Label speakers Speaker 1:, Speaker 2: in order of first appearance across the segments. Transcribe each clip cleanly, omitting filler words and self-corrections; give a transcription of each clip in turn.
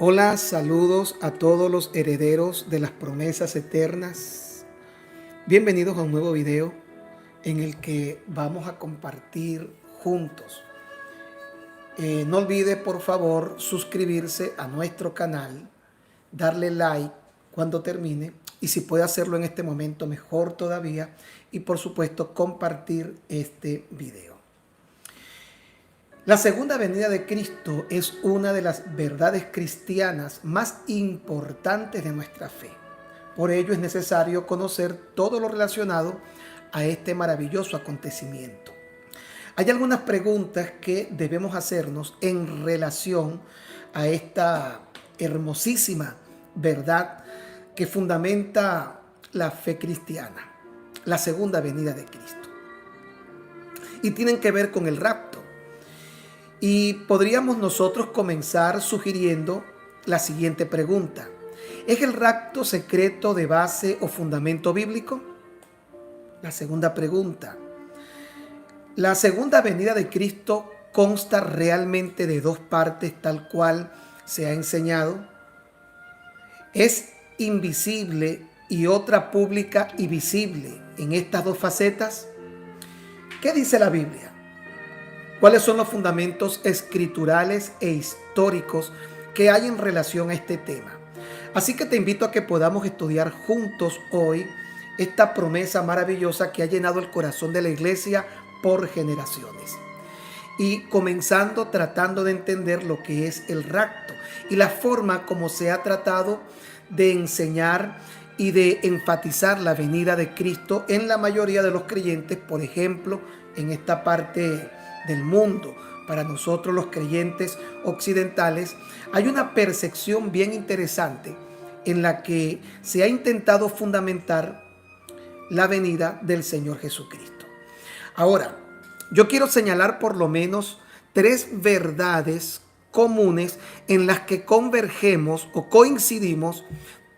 Speaker 1: Hola, saludos a todos los herederos de las promesas eternas. Bienvenidos a un nuevo video en el que vamos a compartir juntos. No olvide por favor suscribirse a nuestro canal, darle like cuando termine y si puede hacerlo en este momento mejor todavía y por supuesto compartir este video. La segunda venida de Cristo es una de las verdades cristianas más importantes de nuestra fe. Por ello es necesario conocer todo lo relacionado a este maravilloso acontecimiento. Hay algunas preguntas que debemos hacernos en relación a esta hermosísima verdad que fundamenta la fe cristiana, la segunda venida de Cristo. Y tienen que ver con el rapto. Y podríamos nosotros comenzar sugiriendo la siguiente pregunta. ¿Es el rapto secreto de base o fundamento bíblico? La segunda pregunta. ¿La segunda venida de Cristo consta realmente de dos partes tal cual se ha enseñado? ¿Es invisible y otra pública y visible en estas dos facetas? ¿Qué dice la Biblia? ¿Cuáles son los fundamentos escriturales e históricos que hay en relación a este tema? Así que te invito a que podamos estudiar juntos hoy esta promesa maravillosa que ha llenado el corazón de la iglesia por generaciones. Y comenzando tratando de entender lo que es el rapto y la forma como se ha tratado de enseñar y de enfatizar la venida de Cristo en la mayoría de los creyentes, por ejemplo, en esta parte del mundo. Para nosotros los creyentes occidentales hay una percepción bien interesante en la que se ha intentado fundamentar la venida del Señor Jesucristo. Ahora, yo quiero señalar por lo menos tres verdades comunes en las que convergemos o coincidimos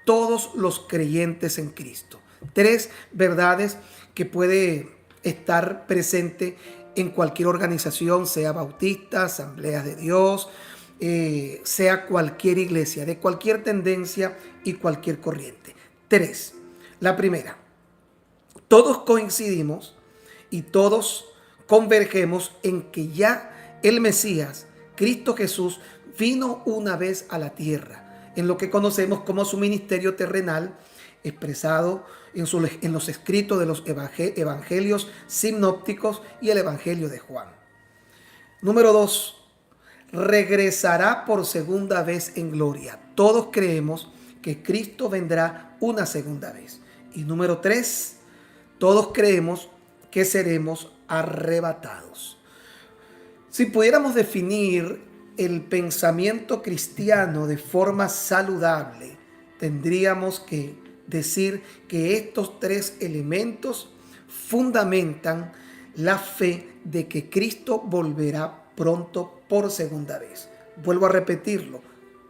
Speaker 1: todos los creyentes en Cristo. Tres verdades que puede estar presente en cualquier organización, sea bautista, Asambleas de Dios, sea cualquier iglesia, de cualquier tendencia y cualquier corriente. Tres. La primera, todos coincidimos y todos convergemos en que ya el Mesías, Cristo Jesús, vino una vez a la tierra, en lo que conocemos como su ministerio terrenal, expresado en los escritos de los evangelios sinópticos y el evangelio de Juan. Número 2. Regresará por segunda vez en gloria. Todos creemos que Cristo vendrá una segunda vez. Y número 3. Todos creemos que seremos arrebatados. Si pudiéramos definir el pensamiento cristiano de forma saludable, tendríamos que decir que estos tres elementos fundamentan la fe de que Cristo volverá pronto por segunda vez. Vuelvo a repetirlo.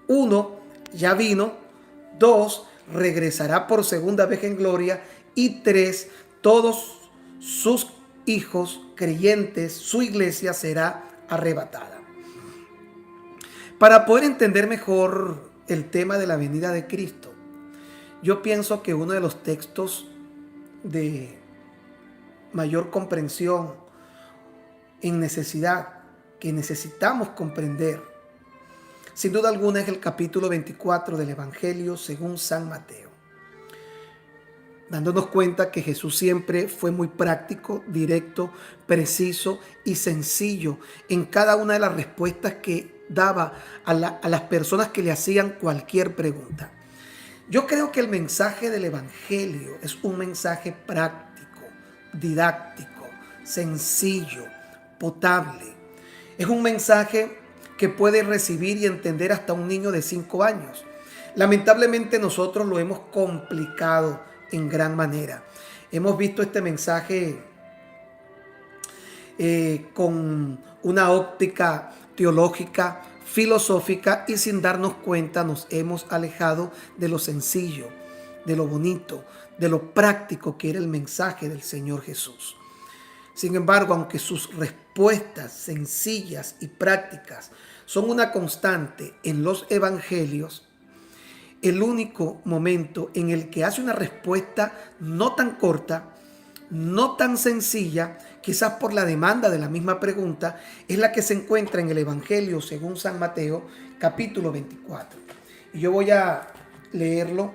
Speaker 1: 1. Ya vino. 2. Regresará por segunda vez en gloria. Y 3. Todos sus hijos creyentes, su iglesia será arrebatada. Para poder entender mejor el tema de la venida de Cristo, yo pienso que uno de los textos de mayor comprensión en necesidad, que necesitamos comprender, sin duda alguna es el capítulo 24 del Evangelio según San Mateo. Dándonos cuenta que Jesús siempre fue muy práctico, directo, preciso y sencillo en cada una de las respuestas que daba a las personas que le hacían cualquier pregunta. Yo creo que el mensaje del Evangelio es un mensaje práctico, didáctico, sencillo, potable. Es un mensaje que puede recibir y entender hasta un niño de 5 años. Lamentablemente nosotros lo hemos complicado en gran manera. Hemos visto este mensaje con una óptica teológica, filosófica, y sin darnos cuenta nos hemos alejado de lo sencillo, de lo bonito, de lo práctico que era el mensaje del Señor Jesús. Sin embargo, aunque sus respuestas sencillas y prácticas son una constante en los evangelios, el único momento en el que hace una respuesta no tan corta, no tan sencilla, quizás por la demanda de la misma pregunta, es la que se encuentra en el Evangelio según San Mateo, capítulo 24. Y yo voy a leerlo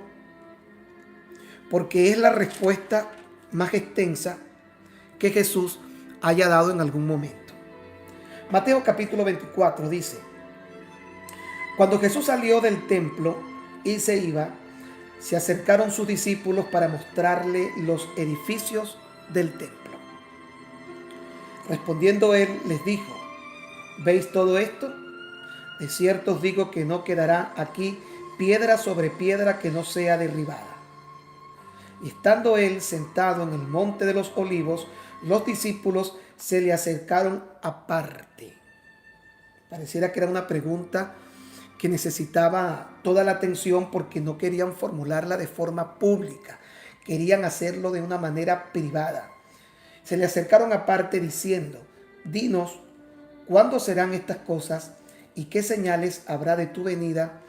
Speaker 1: porque es la respuesta más extensa que Jesús haya dado en algún momento. Mateo capítulo 24 dice: cuando Jesús salió del templo y se iba, se acercaron sus discípulos para mostrarle los edificios del templo. Respondiendo él, les dijo: ¿veis todo esto? De cierto os digo que no quedará aquí piedra sobre piedra que no sea derribada. Y estando él sentado en el monte de los olivos, los discípulos se le acercaron aparte. Pareciera que era una pregunta que necesitaba toda la atención porque no querían formularla de forma pública, querían hacerlo de una manera privada. Se le acercaron aparte diciendo: dinos, ¿cuándo serán estas cosas y qué señales habrá de tu venida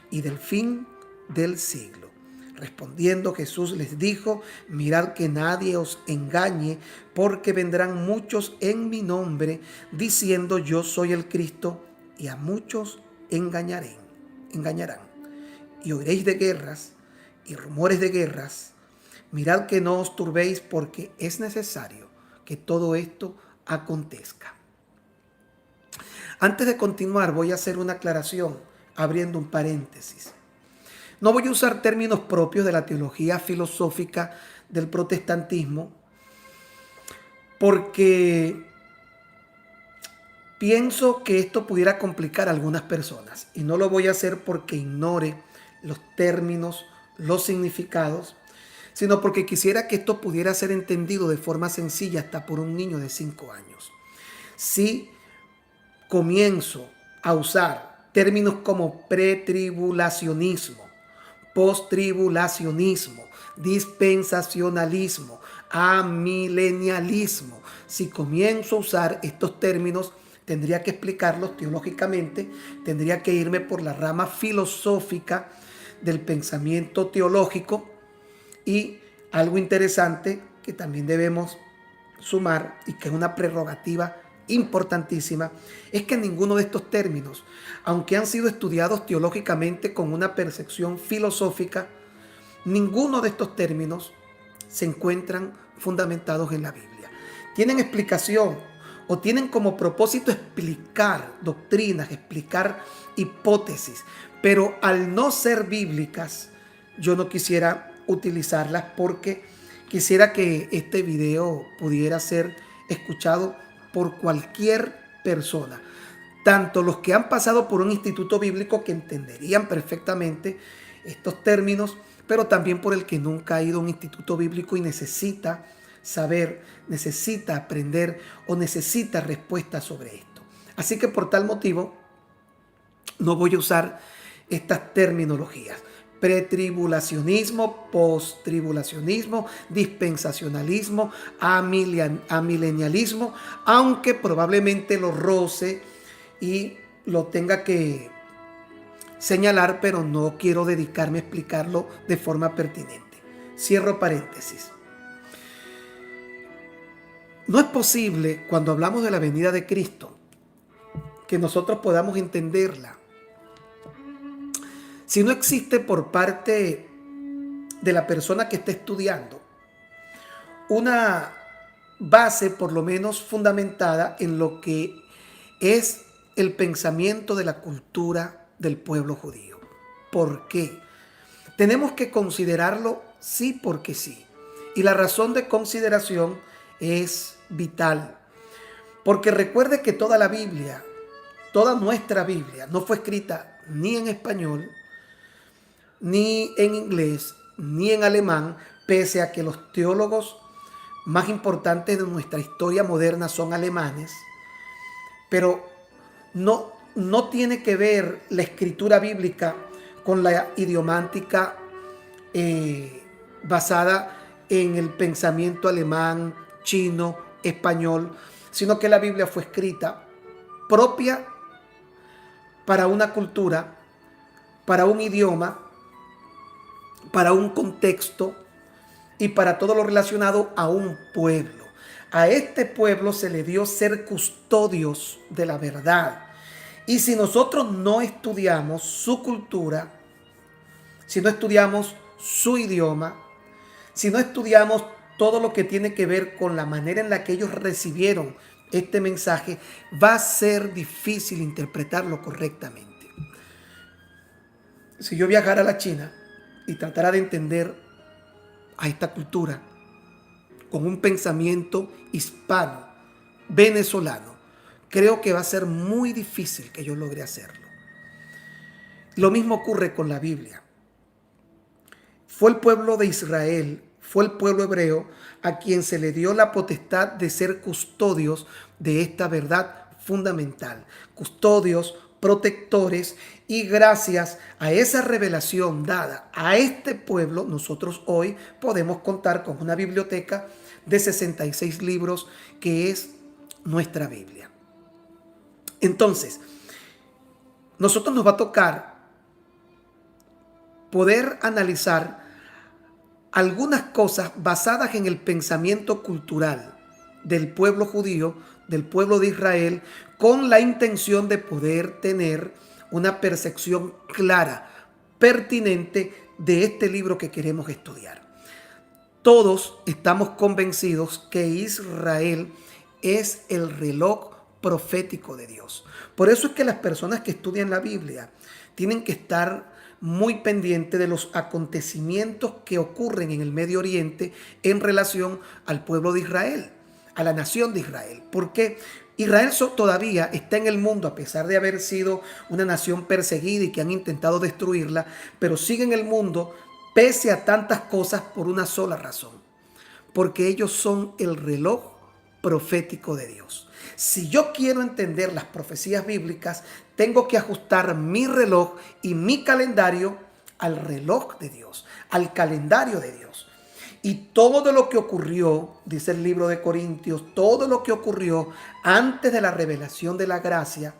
Speaker 1: y del fin del siglo? Respondiendo Jesús les dijo: mirad que nadie os engañe, porque vendrán muchos en mi nombre diciendo yo soy el Cristo, y a muchos engañarán. Y oiréis de guerras y rumores de guerras. Mirad que no os turbéis, porque es necesario que todo esto acontezca. Antes de continuar, voy a hacer una aclaración, abriendo un paréntesis. No voy a usar términos propios de la teología filosófica del protestantismo, porque pienso que esto pudiera complicar a algunas personas, y no lo voy a hacer porque ignore los términos, los significados, sino porque quisiera que esto pudiera ser entendido de forma sencilla hasta por un niño de 5 años. Si comienzo a usar términos como pretribulacionismo, posttribulacionismo, dispensacionalismo, amilenialismo, si comienzo a usar estos términos, tendría que explicarlos teológicamente, tendría que irme por la rama filosófica del pensamiento teológico. Y algo interesante que también debemos sumar, y que es una prerrogativa importantísima, es que ninguno de estos términos, aunque han sido estudiados teológicamente con una percepción filosófica, ninguno de estos términos se encuentran fundamentados en la Biblia. Tienen explicación o tienen como propósito explicar doctrinas, explicar hipótesis, pero al no ser bíblicas, yo no quisiera utilizarlas porque quisiera que este video pudiera ser escuchado por cualquier persona, tanto los que han pasado por un instituto bíblico que entenderían perfectamente estos términos, pero también por el que nunca ha ido a un instituto bíblico y necesita saber, necesita aprender o necesita respuestas sobre esto. Así que por tal motivo no voy a usar estas terminologías: pretribulacionismo, posttribulacionismo, dispensacionalismo, amilenialismo, aunque probablemente lo roce y lo tenga que señalar, pero no quiero dedicarme a explicarlo de forma pertinente. Cierro paréntesis. No es posible, cuando hablamos de la venida de Cristo, que nosotros podamos entenderla si no existe por parte de la persona que está estudiando una base por lo menos fundamentada en lo que es el pensamiento de la cultura del pueblo judío. ¿Por qué? Tenemos que considerarlo sí porque sí. Y la razón de consideración es vital. Porque recuerde que toda la Biblia, toda nuestra Biblia, no fue escrita ni en español, ni en inglés, ni en alemán, pese a que los teólogos más importantes de nuestra historia moderna son alemanes. Pero no tiene que ver la escritura bíblica con la idiomática basada en el pensamiento alemán, chino español, sino que la Biblia fue escrita propia para una cultura, para un idioma, para un contexto y para todo lo relacionado a un pueblo. A este pueblo se le dio ser custodios de la verdad. Y si nosotros no estudiamos su cultura, si no estudiamos su idioma, si no estudiamos todo lo que tiene que ver con la manera en la que ellos recibieron este mensaje, va a ser difícil interpretarlo correctamente. Si yo viajara a la China y tratara de entender a esta cultura con un pensamiento hispano, venezolano, creo que va a ser muy difícil que yo logre hacerlo. Lo mismo ocurre con la Biblia. Fue el pueblo de Israel, fue el pueblo hebreo a quien se le dio la potestad de ser custodios de esta verdad fundamental. Custodios, protectores, y gracias a esa revelación dada a este pueblo, nosotros hoy podemos contar con una biblioteca de 66 libros que es nuestra Biblia. Entonces, nosotros nos va a tocar poder analizar algunas cosas basadas en el pensamiento cultural del pueblo judío, del pueblo de Israel, con la intención de poder tener una percepción clara, pertinente de este libro que queremos estudiar. Todos estamos convencidos que Israel es el reloj profético de Dios. Por eso es que las personas que estudian la Biblia tienen que estar muy pendientes de los acontecimientos que ocurren en el Medio Oriente en relación al pueblo de Israel, a la nación de Israel. Porque Israel todavía está en el mundo, a pesar de haber sido una nación perseguida y que han intentado destruirla, pero sigue en el mundo pese a tantas cosas por una sola razón, porque ellos son el reloj profético de Dios. Si yo quiero entender las profecías bíblicas, tengo que ajustar mi reloj y mi calendario al reloj de Dios, al calendario de Dios. Y todo lo que ocurrió, dice el libro de Corintios, todo lo que ocurrió antes de la revelación de la gracia,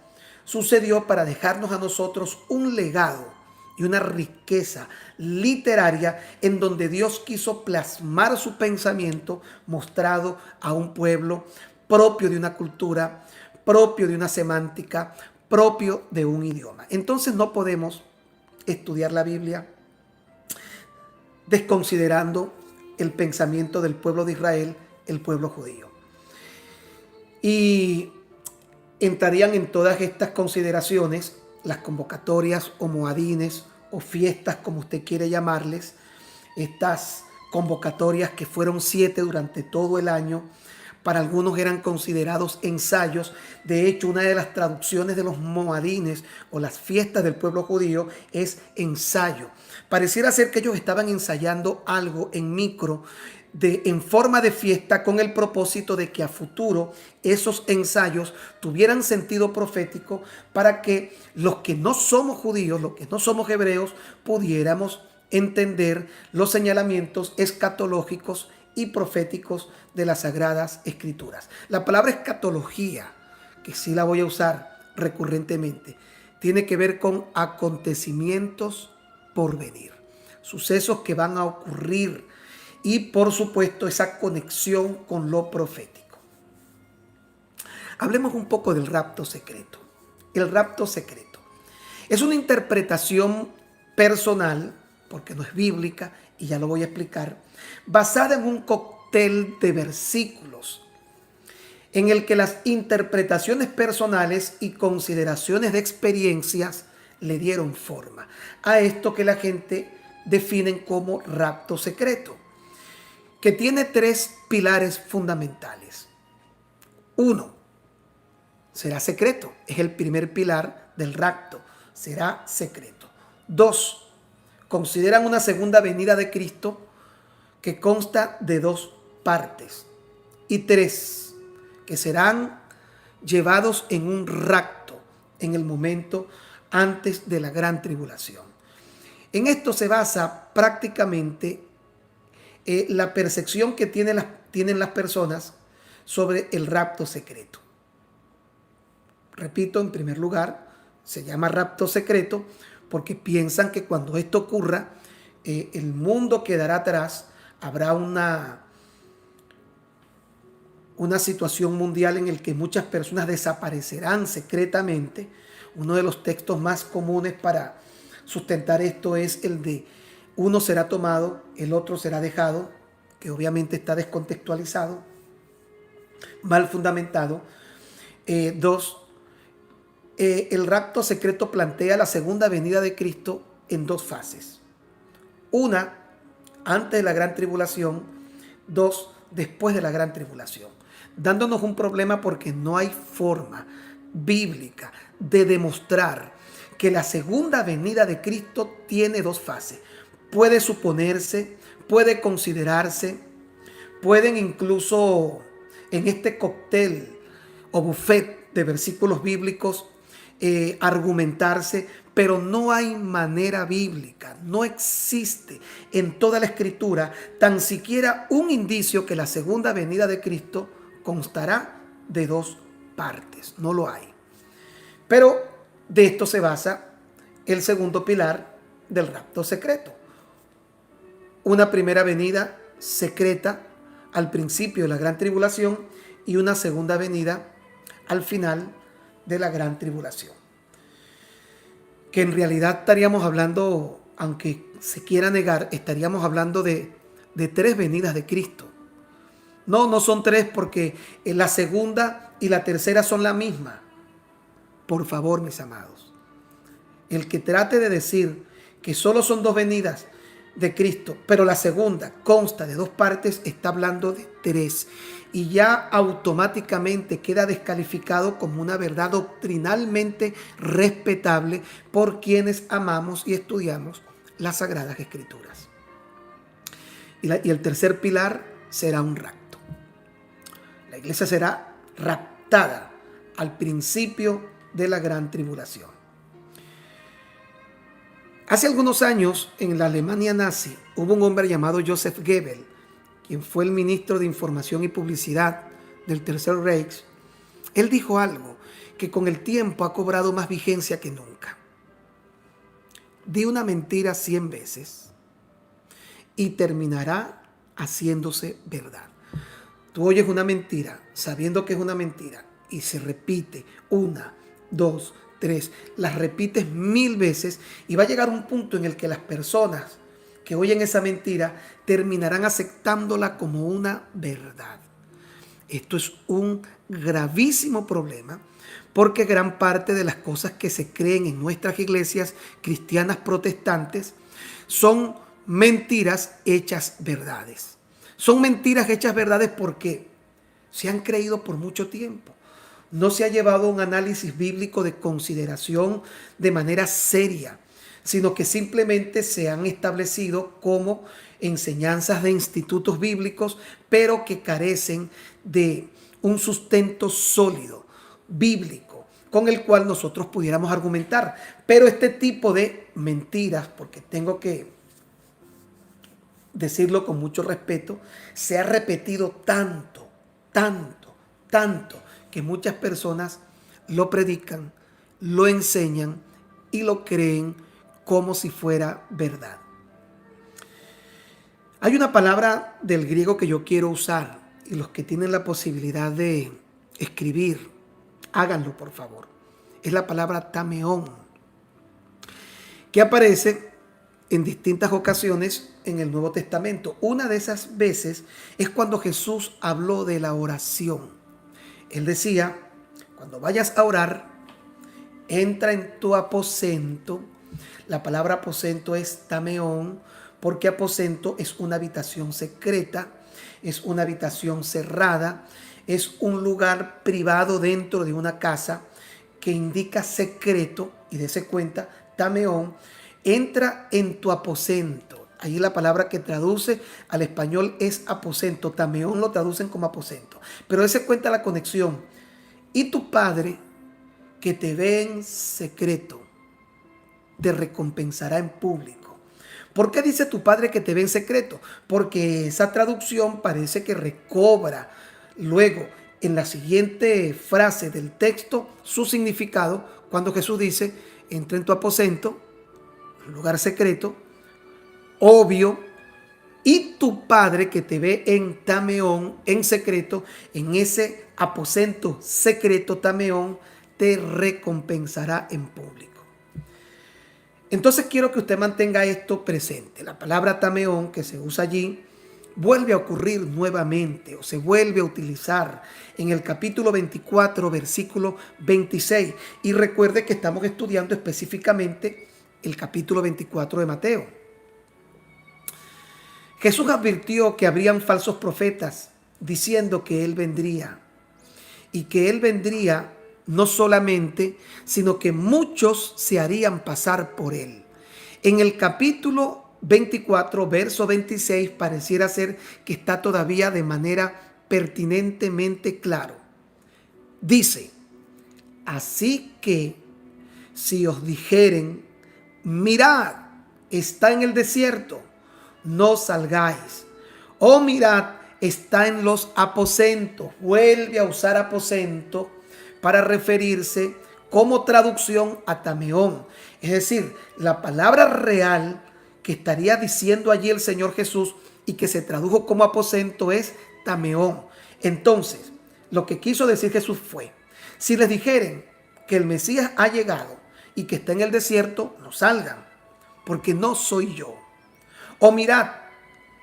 Speaker 1: sucedió para dejarnos a nosotros un legado y una riqueza literaria en donde Dios quiso plasmar su pensamiento mostrado a un pueblo propio de una cultura, propio de una semántica, propio de un idioma. Entonces no podemos estudiar la Biblia desconsiderando el pensamiento del pueblo de Israel, el pueblo judío. Y entrarían en todas estas consideraciones las convocatorias o moadines o fiestas, como usted quiere llamarles, estas convocatorias que fueron 7 durante todo el año. Para algunos eran considerados ensayos. De hecho, una de las traducciones de los moadines o las fiestas del pueblo judío es ensayo. Pareciera ser que ellos estaban ensayando algo en micro, en forma de fiesta, con el propósito de que a futuro esos ensayos tuvieran sentido profético para que los que no somos judíos, los que no somos hebreos, pudiéramos entender los señalamientos escatológicos y proféticos de las Sagradas Escrituras. La palabra escatología, que sí la voy a usar recurrentemente, tiene que ver con acontecimientos por venir, sucesos que van a ocurrir y, por supuesto, esa conexión con lo profético. Hablemos un poco del rapto secreto. El rapto secreto es una interpretación personal, porque no es bíblica, y ya lo voy a explicar, basada en un cóctel de versículos en el que las interpretaciones personales y consideraciones de experiencias le dieron forma a esto que la gente define como rapto secreto, que tiene 3 pilares fundamentales. 1, será secreto, es el primer pilar del rapto, será secreto. 2, consideran una segunda venida de Cristo que consta de 2 partes. Y 3, que serán llevados en un rapto en el momento antes de la gran tribulación. En esto se basa prácticamente la percepción que tienen las personas sobre el rapto secreto. Repito, en primer lugar, se llama rapto secreto porque piensan que cuando esto ocurra, el mundo quedará atrás, habrá una situación mundial en la que muchas personas desaparecerán secretamente. Uno de los textos más comunes para sustentar esto es el de uno será tomado, el otro será dejado, que obviamente está descontextualizado, mal fundamentado. Dos, el rapto secreto plantea la segunda venida de Cristo en dos fases. Una, antes de la gran tribulación. Dos, después de la gran tribulación. Dándonos un problema porque no hay forma bíblica de demostrar que la segunda venida de Cristo tiene dos fases. Puede suponerse, puede considerarse, pueden incluso en este cóctel o buffet de versículos bíblicos argumentarse, pero no hay manera bíblica, no existe en toda la Escritura tan siquiera un indicio que la segunda venida de Cristo constará de dos partes, no lo hay. Pero de esto se basa el segundo pilar del rapto secreto. Una primera venida secreta al principio de la gran tribulación y una segunda venida al final de la gran tribulación. Que en realidad estaríamos hablando, aunque se quiera negar, estaríamos hablando de tres venidas de Cristo. No son tres porque la segunda y la tercera son la misma. Por favor, mis amados, el que trate de decir que solo son dos venidas de Cristo, pero la segunda consta de dos partes, está hablando de tres. Y ya automáticamente queda descalificado como una verdad doctrinalmente respetable por quienes amamos y estudiamos las Sagradas Escrituras. Y el tercer pilar será un rapto. La iglesia será raptada al principio de la gran tribulación. Hace algunos años, en la Alemania nazi, hubo un hombre llamado Joseph Goebbels, quien fue el ministro de Información y Publicidad del Tercer Reich. Él dijo algo que con el tiempo ha cobrado más vigencia que nunca. Di una mentira 100 veces y terminará haciéndose verdad. Tú oyes una mentira sabiendo que es una mentira y se repite 1, 2, 3, las repites 1000 veces y va a llegar un punto en el que las personas que oyen esa mentira terminarán aceptándola como una verdad. Esto es un gravísimo problema porque gran parte de las cosas que se creen en nuestras iglesias cristianas protestantes son mentiras hechas verdades. Son mentiras hechas verdades porque se han creído por mucho tiempo. No se ha llevado un análisis bíblico de consideración de manera seria, sino que simplemente se han establecido como enseñanzas de institutos bíblicos, pero que carecen de un sustento sólido, bíblico, con el cual nosotros pudiéramos argumentar. Pero este tipo de mentiras, porque tengo que decirlo con mucho respeto, se ha repetido tanto, que muchas personas lo predican, lo enseñan y lo creen como si fuera verdad. Hay una palabra del griego que yo quiero usar y los que tienen la posibilidad de escribir, háganlo por favor. Es la palabra tameón, que aparece en distintas ocasiones en el Nuevo Testamento. Una de esas veces es cuando Jesús habló de la oración. Él decía, cuando vayas a orar, entra en tu aposento. La palabra aposento es tameón, porque aposento es una habitación secreta, es una habitación cerrada, es un lugar privado dentro de una casa que indica secreto, y dése cuenta, tameón, entra en tu aposento. Ahí la palabra que traduce al español es aposento. Tameón lo traducen como aposento. Pero dése cuenta la conexión. Y tu Padre, que te ve en secreto, te recompensará en público. ¿Por qué dice tu Padre que te ve en secreto? Porque esa traducción parece que recobra luego, en la siguiente frase del texto, su significado, cuando Jesús dice, entra en tu aposento, lugar secreto, obvio, y tu Padre que te ve en Tameón, en secreto, en ese aposento secreto Tameón, te recompensará en público. Entonces quiero que usted mantenga esto presente. La palabra Tameón que se usa allí vuelve a ocurrir nuevamente o se vuelve a utilizar en el capítulo 24, versículo 26. Y recuerde que estamos estudiando específicamente el capítulo 24 de Mateo. Jesús advirtió que habrían falsos profetas diciendo que Él vendría. Y que Él vendría no solamente, sino que muchos se harían pasar por Él. En el capítulo 24, verso 26, pareciera ser que está todavía de manera pertinentemente claro. Dice, así que si os dijeren, mirad, está en el desierto, no salgáis. O mirad, está en los aposentos. Vuelve a usar aposento para referirse como traducción a Tameón. Es decir, la palabra real que estaría diciendo allí el Señor Jesús y que se tradujo como aposento es Tameón. Entonces, lo que quiso decir Jesús fue, si les dijeren que el Mesías ha llegado y que está en el desierto, no salgan, porque no soy yo. O mirad,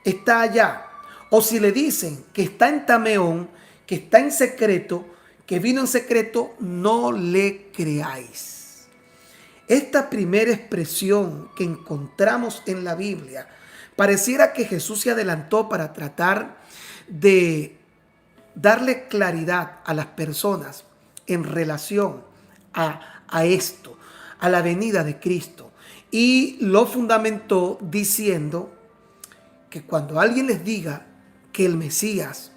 Speaker 1: está allá. O si le dicen que está en Tameón, que está en secreto, que vino en secreto, no le creáis. Esta primera expresión que encontramos en la Biblia, pareciera que Jesús se adelantó para tratar de darle claridad a las personas en relación a esto, a la venida de Cristo. Y lo fundamentó diciendo que cuando alguien les diga que el Mesías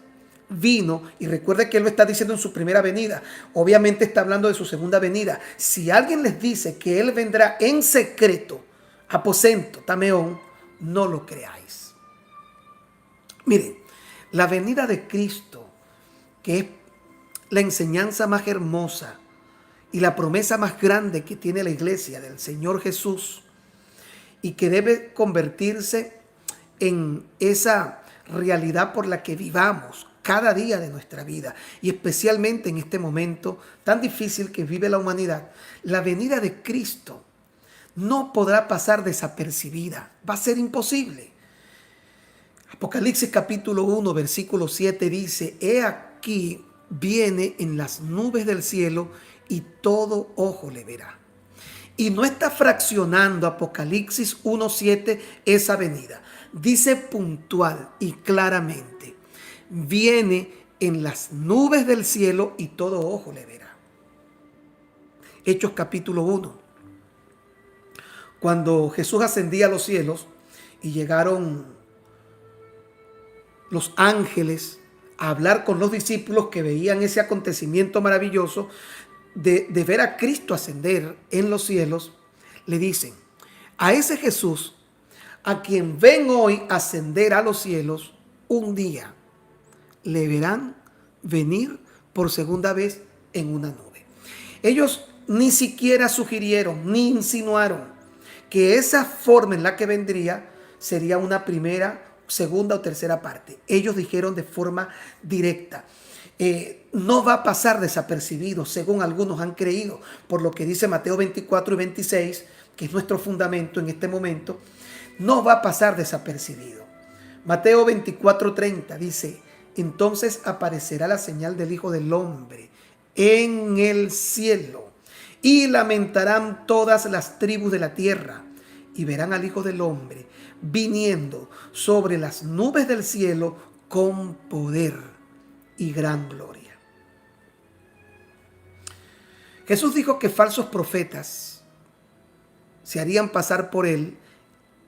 Speaker 1: vino, y recuerde que él lo está diciendo en su primera venida, obviamente está hablando de su segunda venida. Si alguien les dice que él vendrá en secreto, aposento, Tameón, no lo creáis. Miren, la venida de Cristo, que es la enseñanza más hermosa y la promesa más grande que tiene la iglesia del Señor Jesús, y que debe convertirse en esa realidad por la que vivamos cada día de nuestra vida, y especialmente en este momento tan difícil que vive la humanidad. La venida de Cristo no podrá pasar desapercibida, va a ser imposible. Apocalipsis capítulo 1, versículo 7 dice, he aquí viene en las nubes del cielo y todo ojo le verá. Y no está fraccionando Apocalipsis 1:7 esa venida. Dice puntual y claramente, viene en las nubes del cielo y todo ojo le verá. Hechos capítulo 1. Cuando Jesús ascendía a los cielos y llegaron los ángeles a hablar con los discípulos que veían ese acontecimiento maravilloso de ver a Cristo ascender en los cielos, le dicen, a ese Jesús, a quien ven hoy ascender a los cielos, un día le verán venir por segunda vez en una nube. Ellos ni siquiera sugirieron ni insinuaron que esa forma en la que vendría sería una primera, segunda o tercera parte. Ellos dijeron de forma directa, no va a pasar desapercibido, según algunos han creído, por lo que dice Mateo 24 y 26, que es nuestro fundamento en este momento, no va a pasar desapercibido. Mateo 24:30 dice, entonces aparecerá la señal del Hijo del Hombre en el cielo, y lamentarán todas las tribus de la tierra, y verán al Hijo del Hombre viniendo sobre las nubes del cielo con poder y gran gloria. Jesús dijo que falsos profetas se harían pasar por él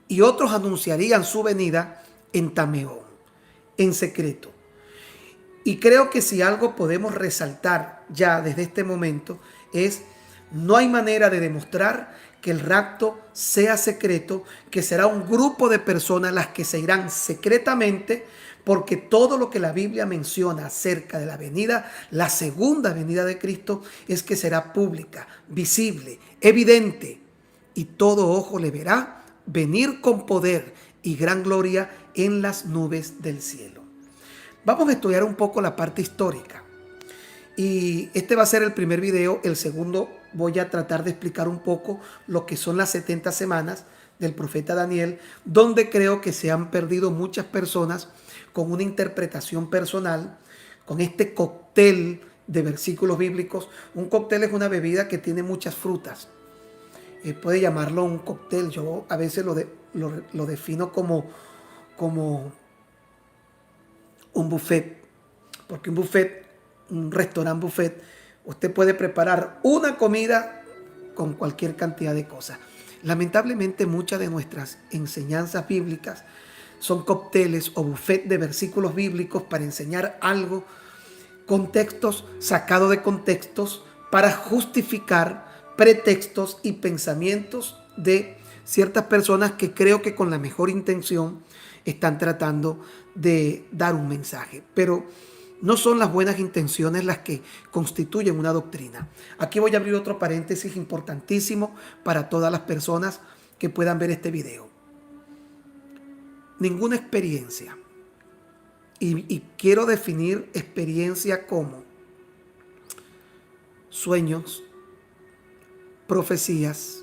Speaker 1: y otros anunciarían su venida en Tameón, en secreto. Y creo que si algo podemos resaltar ya desde este momento es, no hay manera de demostrar que el rapto sea secreto, que será un grupo de personas las que se irán secretamente porque todo lo que la Biblia menciona acerca de la venida, la segunda venida de Cristo, es que será pública, visible, evidente, y todo ojo le verá venir con poder y gran gloria en las nubes del cielo. Vamos a estudiar un poco la parte histórica. Y este va a ser el primer video. El segundo voy a tratar de explicar un poco lo que son las 70 semanas del profeta Daniel, donde creo que se han perdido muchas personas con una interpretación personal, con este cóctel de versículos bíblicos. Un cóctel es una bebida que tiene muchas frutas. Puede llamarlo un cóctel. Yo a veces lo defino como un buffet, porque un buffet, un restaurante buffet, usted puede preparar una comida con cualquier cantidad de cosas. Lamentablemente muchas de nuestras enseñanzas bíblicas son cócteles o buffet de versículos bíblicos para enseñar algo, contextos sacados de contextos para justificar pretextos y pensamientos de ciertas personas que creo que con la mejor intención están tratando de dar un mensaje, pero no son las buenas intenciones las que constituyen una doctrina. Aquí voy a abrir otro paréntesis importantísimo para todas las personas que puedan ver este video. Ninguna experiencia, y quiero definir experiencia como sueños, profecías,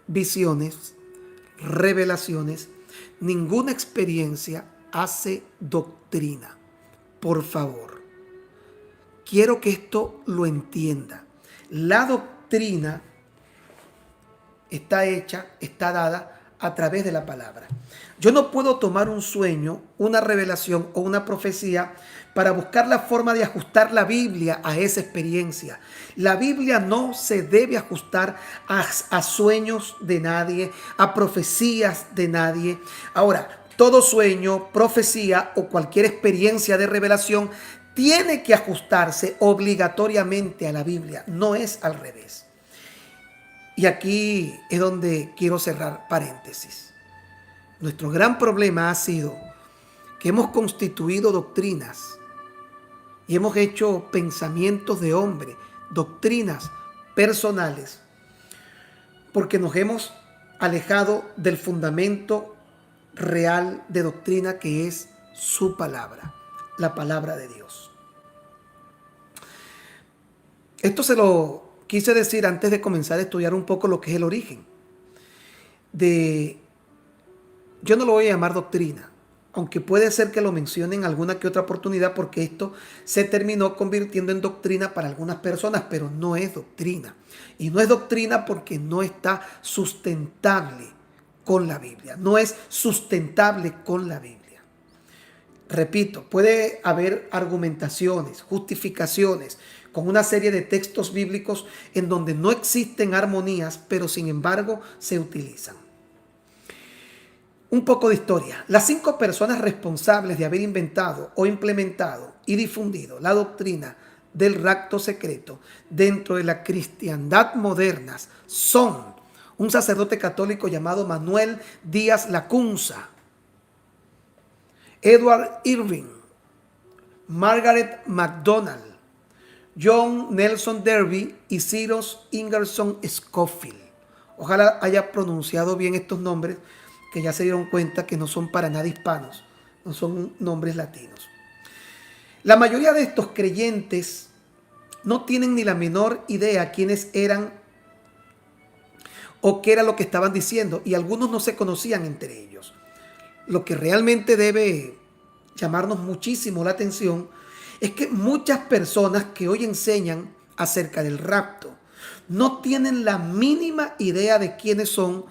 Speaker 1: visiones, revelaciones. Ninguna experiencia hace doctrina. Por favor, quiero que esto lo entienda. La doctrina está hecha, está dada a través de la palabra. Yo no puedo tomar un sueño, una revelación o una profecía para buscar la forma de ajustar la Biblia a esa experiencia. La Biblia no se debe ajustar a sueños de nadie, a profecías de nadie. Ahora, todo sueño, profecía o cualquier experiencia de revelación tiene que ajustarse obligatoriamente a la Biblia, no es al revés. Y aquí es donde quiero cerrar paréntesis. Nuestro gran problema ha sido que hemos constituido doctrinas y hemos hecho pensamientos de hombre, doctrinas personales, porque nos hemos alejado del fundamento real de doctrina que es su palabra, la palabra de Dios. Esto se lo quise decir antes de comenzar a estudiar un poco lo que es el origen de, yo no lo voy a llamar doctrina, aunque puede ser que lo mencione en alguna que otra oportunidad, porque esto se terminó convirtiendo en doctrina para algunas personas, pero no es doctrina. Y no es doctrina porque no está sustentable con la Biblia, no es sustentable con la Biblia. Repito, puede haber argumentaciones, justificaciones con una serie de textos bíblicos en donde no existen armonías, pero sin embargo se utilizan. Un poco de historia. Las 5 personas responsables de haber inventado o implementado y difundido la doctrina del rapto secreto dentro de la cristiandad moderna son un sacerdote católico llamado Manuel Díaz Lacunza, Edward Irving, Margaret MacDonald, John Nelson Darby y Cyrus Ingerson Scofield. Ojalá haya pronunciado bien estos nombres, que ya se dieron cuenta que no son para nada hispanos, no son nombres latinos. La mayoría de estos creyentes no tienen ni la menor idea quiénes eran o qué era lo que estaban diciendo, y algunos no se conocían entre ellos. Lo que realmente debe llamarnos muchísimo la atención es que muchas personas que hoy enseñan acerca del rapto no tienen la mínima idea de quiénes son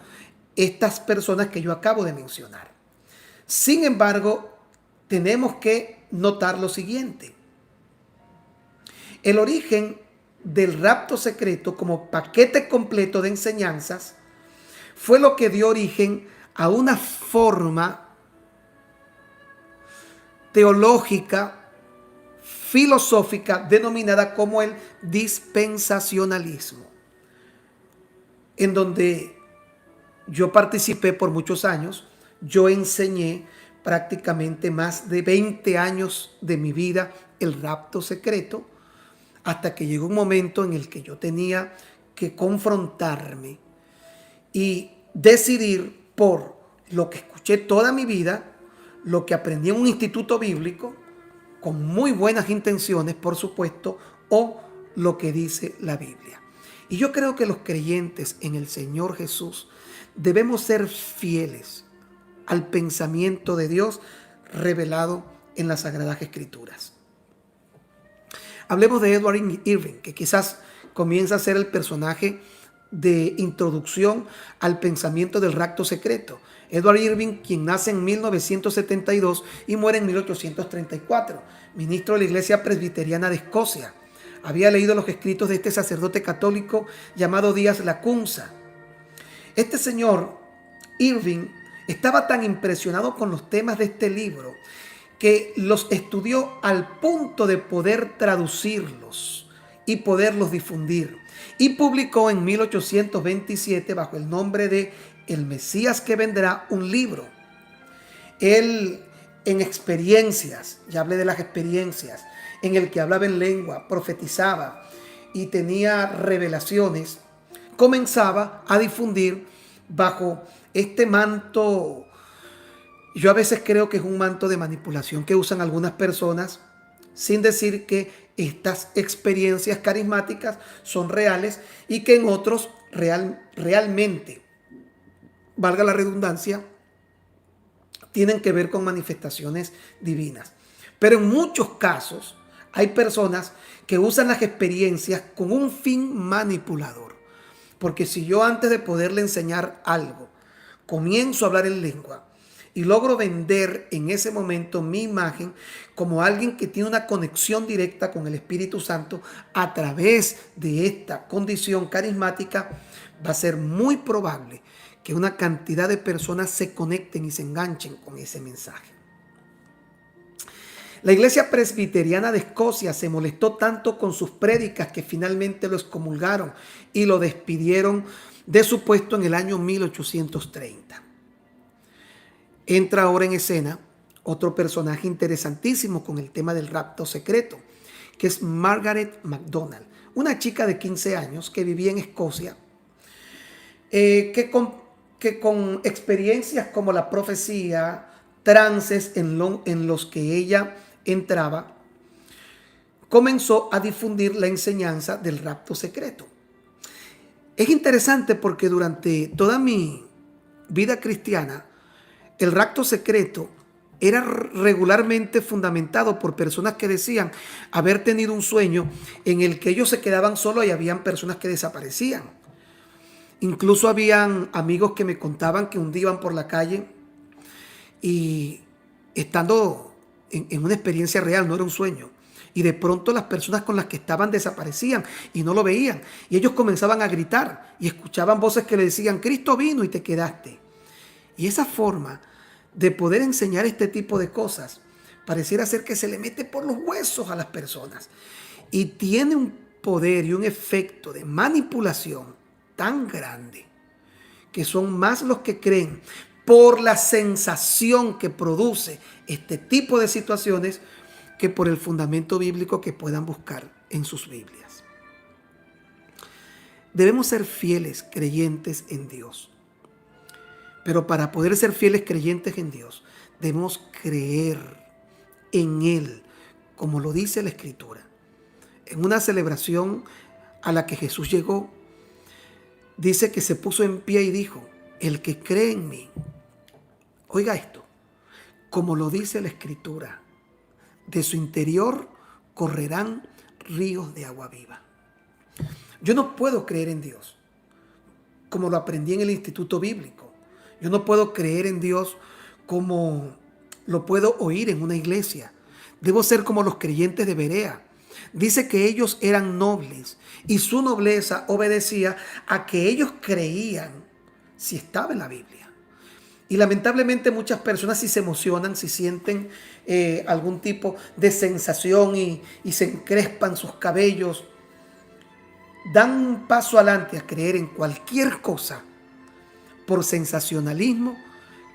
Speaker 1: estas personas que yo acabo de mencionar. Sin embargo, tenemos que notar lo siguiente. El origen del rapto secreto como paquete completo de enseñanzas fue lo que dio origen a una forma teológica, filosófica, denominada como el dispensacionalismo, en donde yo participé por muchos años, yo enseñé prácticamente más de 20 años de mi vida el rapto secreto, hasta que llegó un momento en el que yo tenía que confrontarme y decidir por lo que escuché toda mi vida, lo que aprendí en un instituto bíblico, con muy buenas intenciones, por supuesto, o lo que dice la Biblia. Y yo creo que los creyentes en el Señor Jesús debemos ser fieles al pensamiento de Dios revelado en las Sagradas Escrituras. Hablemos de Edward Irving, que quizás comienza a ser el personaje de introducción al pensamiento del rapto secreto. Edward Irving, quien nace en 1972 y muere en 1834, ministro de la Iglesia Presbiteriana de Escocia. Había leído los escritos de este sacerdote católico llamado Díaz Lacunza. Este señor Irving estaba tan impresionado con los temas de este libro que los estudió al punto de poder traducirlos y poderlos difundir. Y publicó en 1827, bajo el nombre de El Mesías que vendrá, un libro. Él, en experiencias, ya hablé de las experiencias, en el que hablaba en lengua, profetizaba y tenía revelaciones, comenzaba a difundir bajo este manto. Yo a veces creo que es un manto de manipulación que usan algunas personas, sin decir que estas experiencias carismáticas son reales y que en otros realmente, valga la redundancia, tienen que ver con manifestaciones divinas. Pero en muchos casos hay personas que usan las experiencias con un fin manipulador. Porque si yo, antes de poderle enseñar algo, comienzo a hablar en lengua y logro vender en ese momento mi imagen como alguien que tiene una conexión directa con el Espíritu Santo a través de esta condición carismática, va a ser muy probable que una cantidad de personas se conecten y se enganchen con ese mensaje. La Iglesia Presbiteriana de Escocia se molestó tanto con sus prédicas que finalmente lo excomulgaron y lo despidieron de su puesto en el año 1830. Entra ahora en escena otro personaje interesantísimo con el tema del rapto secreto, que es Margaret MacDonald, una chica de 15 años que vivía en Escocia, que con experiencias como la profecía, trances en los que ella entraba, comenzó a difundir la enseñanza del rapto secreto. Es interesante porque durante toda mi vida cristiana, el rapto secreto era regularmente fundamentado por personas que decían haber tenido un sueño en el que ellos se quedaban solos y habían personas que desaparecían. Incluso habían amigos que me contaban que un día iban por la calle y, estando en una experiencia real, no era un sueño, y de pronto las personas con las que estaban desaparecían y no lo veían, y ellos comenzaban a gritar y escuchaban voces que le decían: Cristo vino y te quedaste. Y esa forma de poder enseñar este tipo de cosas pareciera ser que se le mete por los huesos a las personas y tiene un poder y un efecto de manipulación tan grande que son más los que creen por la sensación que produce este tipo de situaciones que por el fundamento bíblico que puedan buscar en sus Biblias. Debemos ser fieles creyentes en Dios. Pero para poder ser fieles creyentes en Dios, debemos creer en Él, como lo dice la Escritura. En una celebración a la que Jesús llegó, dice que se puso en pie y dijo: el que cree en mí, oiga esto, como lo dice la Escritura, de su interior correrán ríos de agua viva. Yo no puedo creer en Dios como lo aprendí en el instituto bíblico. Yo no puedo creer en Dios como lo puedo oír en una iglesia. Debo ser como los creyentes de Berea. Dice que ellos eran nobles y su nobleza obedecía a que ellos creían si estaba en la Biblia. Y lamentablemente muchas personas, si se emocionan, si sienten algún tipo de sensación y se encrespan sus cabellos, dan un paso adelante a creer en cualquier cosa por sensacionalismo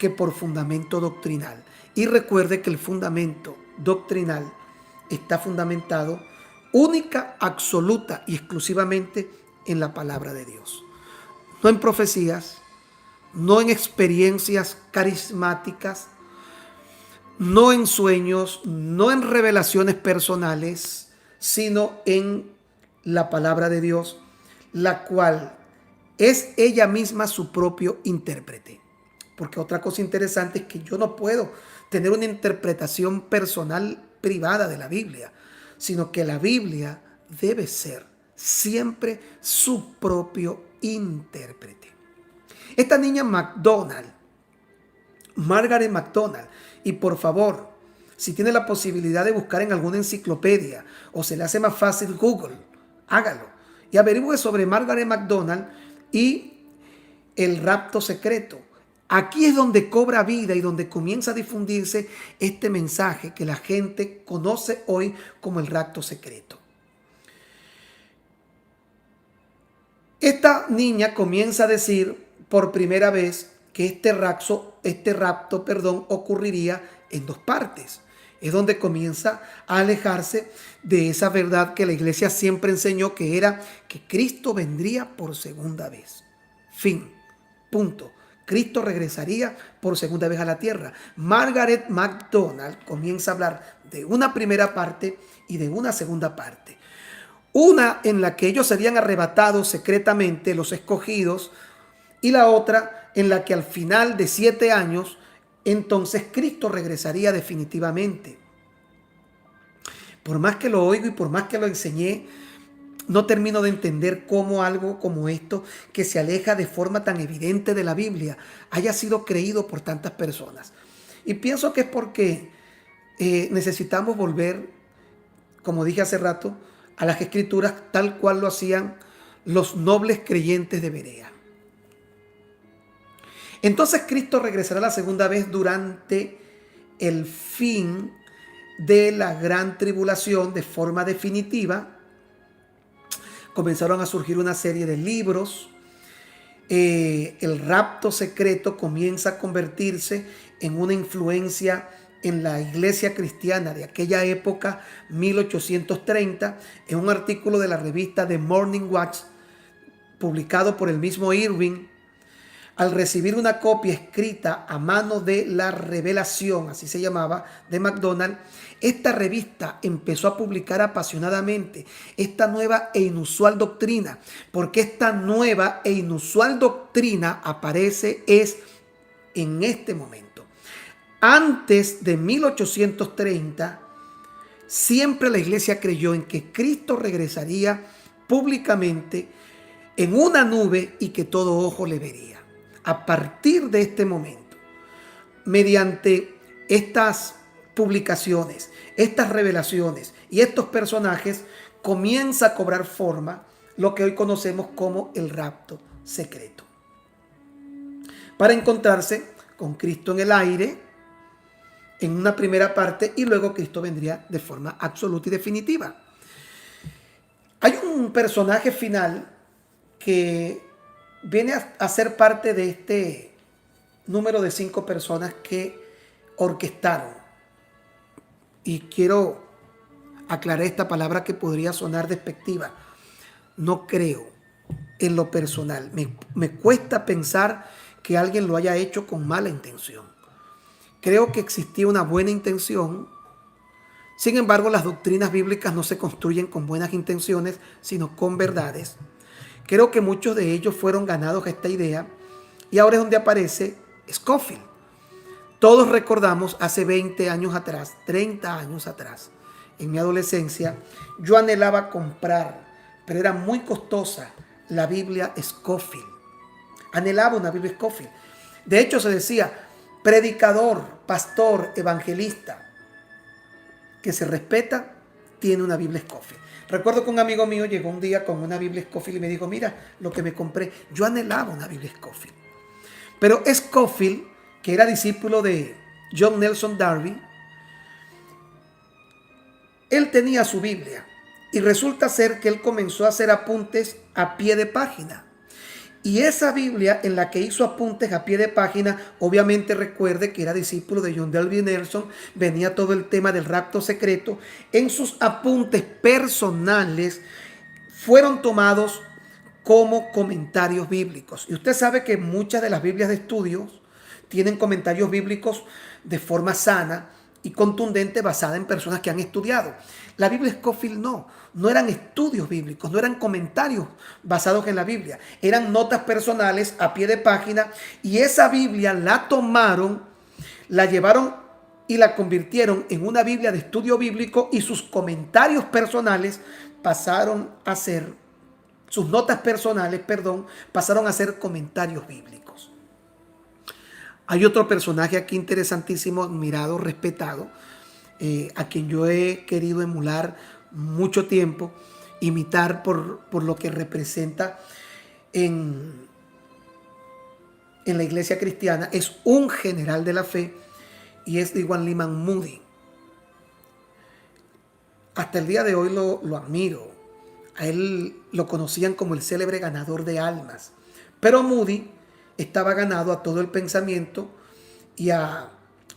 Speaker 1: que por fundamento doctrinal. Y recuerde que el fundamento doctrinal está fundamentado única, absoluta y exclusivamente en la palabra de Dios. No en profecías, no en experiencias carismáticas, no en sueños, no en revelaciones personales, sino en la palabra de Dios, la cual es ella misma su propio intérprete. Porque otra cosa interesante es que yo no puedo tener una interpretación personal privada de la Biblia, sino que la Biblia debe ser siempre su propio intérprete. Esta niña McDonald, Margaret McDonald, y por favor, si tiene la posibilidad de buscar en alguna enciclopedia o se le hace más fácil Google, hágalo y averigüe sobre Margaret McDonald y el rapto secreto. Aquí es donde cobra vida y donde comienza a difundirse este mensaje que la gente conoce hoy como el rapto secreto. Esta niña comienza a decir por primera vez que este rapto, ocurriría en dos partes. Es donde comienza a alejarse de esa verdad que la iglesia siempre enseñó, que era que Cristo vendría por segunda vez. Fin. Punto. Cristo regresaría por segunda vez a la tierra. Margaret McDonald comienza a hablar de una primera parte y de una segunda parte. Una en la que ellos serían arrebatados secretamente, los escogidos, y la otra en la que al final de 7 años, entonces Cristo regresaría definitivamente. Por más que lo oigo y por más que lo enseñé, no termino de entender cómo algo como esto, que se aleja de forma tan evidente de la Biblia, haya sido creído por tantas personas. Y pienso que es porque necesitamos volver, como dije hace rato, a las Escrituras tal cual lo hacían los nobles creyentes de Berea. Entonces Cristo regresará la segunda vez durante el fin de la gran tribulación de forma definitiva. Comenzaron a surgir una serie de libros. El rapto secreto comienza a convertirse en una influencia en la iglesia cristiana de aquella época, 1830, en un artículo de la revista The Morning Watch, publicado por el mismo Irving. Al recibir una copia escrita a mano de la Revelación, así se llamaba, de McDonald, esta revista empezó a publicar apasionadamente esta nueva e inusual doctrina, porque esta nueva e inusual doctrina aparece en este momento. Antes de 1830, siempre la iglesia creyó en que Cristo regresaría públicamente en una nube y que todo ojo le vería. A partir de este momento, mediante estas publicaciones, estas revelaciones y estos personajes, comienza a cobrar forma lo que hoy conocemos como el rapto secreto, para encontrarse con Cristo en el aire en una primera parte y luego Cristo vendría de forma absoluta y definitiva. Hay un personaje final que viene a ser parte de este número de 5 personas que orquestaron. Y quiero aclarar esta palabra que podría sonar despectiva. No creo en lo personal. Me cuesta pensar que alguien lo haya hecho con mala intención. Creo que existía una buena intención. Sin embargo, las doctrinas bíblicas no se construyen con buenas intenciones, sino con verdades. Creo que muchos de ellos fueron ganados a esta idea y ahora es donde aparece Scofield. Todos recordamos hace 20 años atrás, 30 años atrás, en mi adolescencia, yo anhelaba comprar, pero era muy costosa, la Biblia Scofield. Anhelaba una Biblia Scofield. De hecho, se decía, predicador, pastor, evangelista, que se respeta, tiene una Biblia Scofield. Recuerdo que un amigo mío llegó un día con una Biblia Scofield y me dijo, mira lo que me compré. Yo anhelaba una Biblia Scofield. Pero Scofield, que era discípulo de John Nelson Darby, él tenía su Biblia y resulta ser que él comenzó a hacer apuntes a pie de página. Y esa Biblia en la que hizo apuntes a pie de página, obviamente recuerde que era discípulo de John Darby Nelson, venía todo el tema del rapto secreto. En sus apuntes personales fueron tomados como comentarios bíblicos. Y usted sabe que muchas de las Biblias de estudios tienen comentarios bíblicos de forma sana y contundente basada en personas que han estudiado. La Biblia Scofield no eran estudios bíblicos, no eran comentarios basados en la Biblia, eran notas personales a pie de página, y esa Biblia la tomaron, la llevaron y la convirtieron en una Biblia de estudio bíblico, y sus comentarios personales pasaron a ser, sus notas personales, pasaron a ser comentarios bíblicos. Hay otro personaje aquí interesantísimo, admirado, respetado, a quien yo he querido emular mucho tiempo, imitar por lo que representa en la iglesia cristiana. Es un general de la fe y es Dwight Lyman Moody. Hasta el día de hoy lo admiro. A él lo conocían como el célebre ganador de almas. Pero Moody estaba ganado a todo el pensamiento y a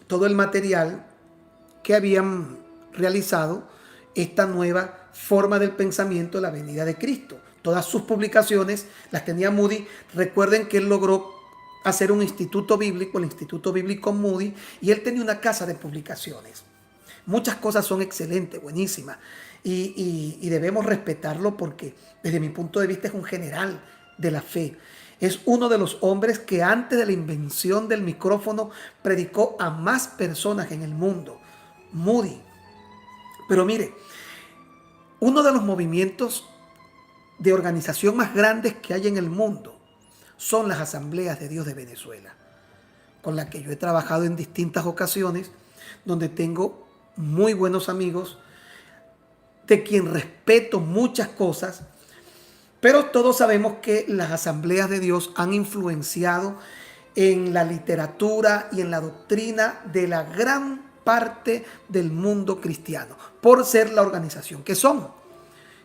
Speaker 1: todo el material que habían realizado esta nueva forma del pensamiento de la venida de Cristo. Todas sus publicaciones las tenía Moody. Recuerden que él logró hacer un instituto bíblico, el Instituto Bíblico Moody, y él tenía una casa de publicaciones. Muchas cosas son excelentes, buenísimas, y debemos respetarlo porque desde mi punto de vista es un general de la fe. Es uno de los hombres que antes de la invención del micrófono predicó a más personas en el mundo. Moody. Pero mire, uno de los movimientos de organización más grandes que hay en el mundo son las Asambleas de Dios de Venezuela, con las que yo he trabajado en distintas ocasiones, donde tengo muy buenos amigos, de quien respeto muchas cosas, pero todos sabemos que las Asambleas de Dios han influenciado en la literatura y en la doctrina de la gran parte del mundo cristiano, por ser la organización que son.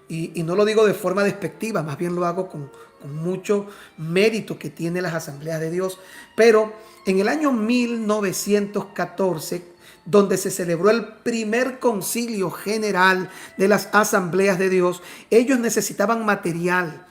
Speaker 1: Y no lo digo de forma despectiva, más bien lo hago con mucho mérito que tiene las Asambleas de Dios. Pero en el año 1914, donde se celebró el primer concilio general de las Asambleas de Dios, ellos necesitaban material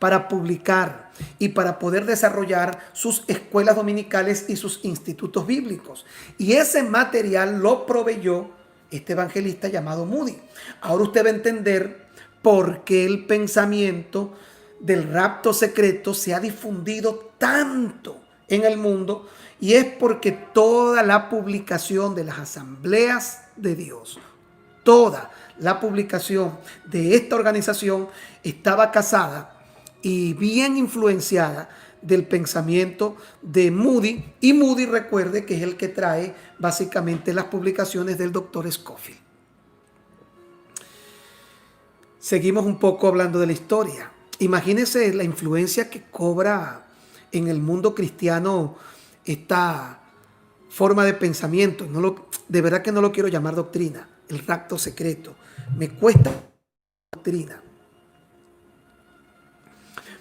Speaker 1: para publicar y para poder desarrollar sus escuelas dominicales y sus institutos bíblicos. Y ese material lo proveyó este evangelista llamado Moody. Ahora usted va a entender por qué el pensamiento del rapto secreto se ha difundido tanto en el mundo, y es porque toda la publicación de las Asambleas de Dios, toda la publicación de esta organización estaba casada y bien influenciada del pensamiento de Moody. Y Moody, recuerde que es el que trae básicamente las publicaciones del doctor Scofield. Seguimos un poco hablando de la historia. Imagínense la influencia que cobra en el mundo cristiano esta forma de pensamiento. De verdad que no lo quiero llamar doctrina, el rapto secreto. Me cuesta doctrina.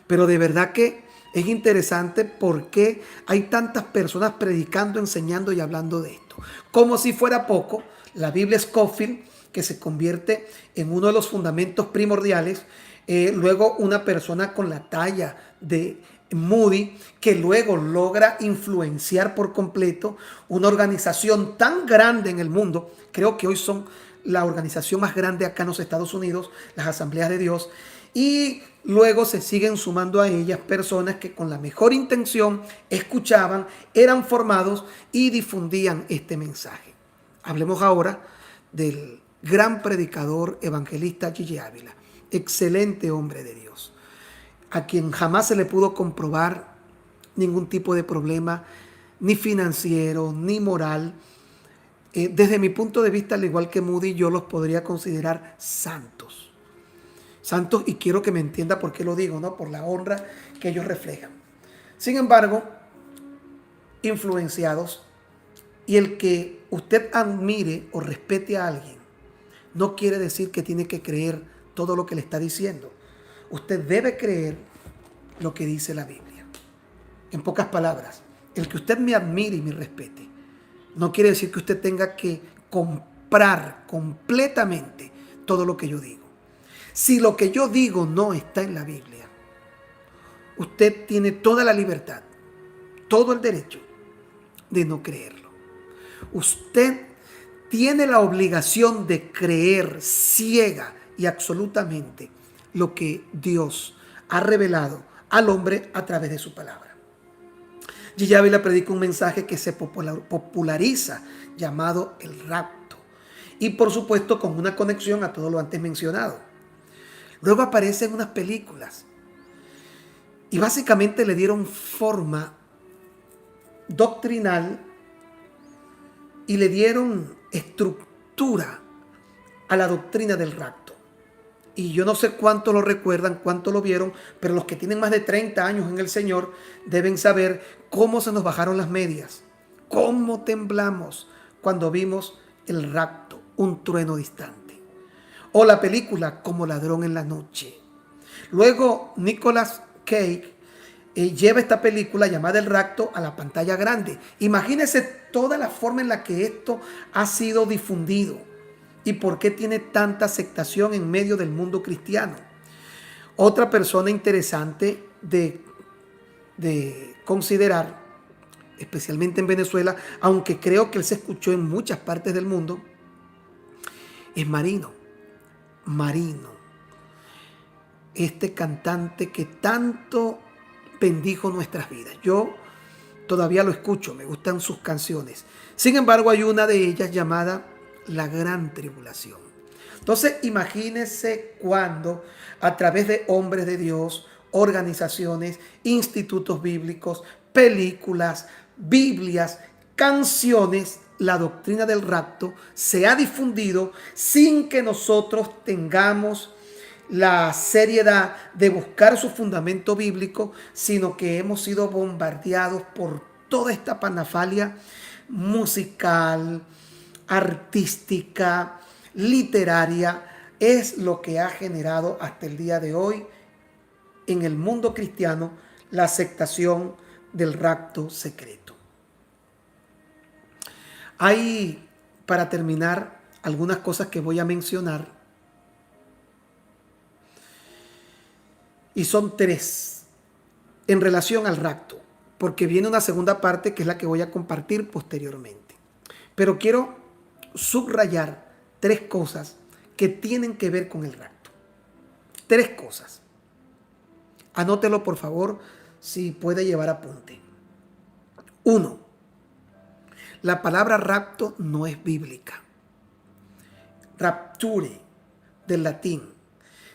Speaker 1: Pero de verdad que es interesante porque hay tantas personas predicando, enseñando y hablando de esto. Como si fuera poco, la Biblia Scofield, que se convierte en uno de los fundamentos primordiales, luego una persona con la talla de Moody, que luego logra influenciar por completo una organización tan grande en el mundo. Creo que hoy son la organización más grande acá en los Estados Unidos, las Asambleas de Dios, y luego se siguen sumando a ellas personas que con la mejor intención escuchaban, eran formados y difundían este mensaje. Hablemos ahora del gran predicador evangelista Gigi Ávila, excelente hombre de Dios, a quien jamás se le pudo comprobar ningún tipo de problema, ni financiero, ni moral. Desde mi punto de vista, al igual que Moody, yo los podría considerar santos. Santos, y quiero que me entienda por qué lo digo, ¿no? Por la honra que ellos reflejan. Sin embargo, influenciados, y el que usted admire o respete a alguien no quiere decir que tiene que creer todo lo que le está diciendo. Usted debe creer lo que dice la Biblia. En pocas palabras, el que usted me admire y me respete, no quiere decir que usted tenga que comprar completamente todo lo que yo digo. Si lo que yo digo no está en la Biblia, usted tiene toda la libertad, todo el derecho de no creerlo. Usted tiene la obligación de creer ciega y absolutamente lo que Dios ha revelado al hombre a través de su palabra. G.J. Ávila predica un mensaje que se populariza llamado el rapto, y por supuesto con una conexión a todo lo antes mencionado. Luego aparecen unas películas y básicamente le dieron forma doctrinal y le dieron estructura a la doctrina del rapto. Y yo no sé cuánto lo recuerdan, cuánto lo vieron, pero los que tienen más de 30 años en el Señor deben saber cómo se nos bajaron las medias, cómo temblamos cuando vimos el rapto, un trueno distante. O la película Como ladrón en la noche. Luego Nicolas Cage lleva esta película llamada El rapto a la pantalla grande. Imagínense toda la forma en la que esto ha sido difundido y por qué tiene tanta aceptación en medio del mundo cristiano. Otra persona interesante de considerar, especialmente en Venezuela, aunque creo que él se escuchó en muchas partes del mundo, es Marino. Este cantante que tanto bendijo nuestras vidas. Yo todavía lo escucho, me gustan sus canciones. Sin embargo, hay una de ellas llamada La Gran Tribulación. Entonces, imagínense cuando a través de hombres de Dios, organizaciones, institutos bíblicos, películas, Biblias, canciones, la doctrina del rapto se ha difundido sin que nosotros tengamos la seriedad de buscar su fundamento bíblico, sino que hemos sido bombardeados por toda esta panafalia musical, artística, literaria. Es lo que ha generado hasta el día de hoy en el mundo cristiano la aceptación del rapto secreto. Hay, para terminar, algunas cosas que voy a mencionar. Y son 3 en relación al rapto, porque viene una segunda parte que es la que voy a compartir posteriormente. Pero quiero subrayar 3 cosas que tienen que ver con el rapto. 3 cosas. Anótelo, por favor, si puede llevar apunte. 1. La palabra rapto no es bíblica. Rapture, del latín.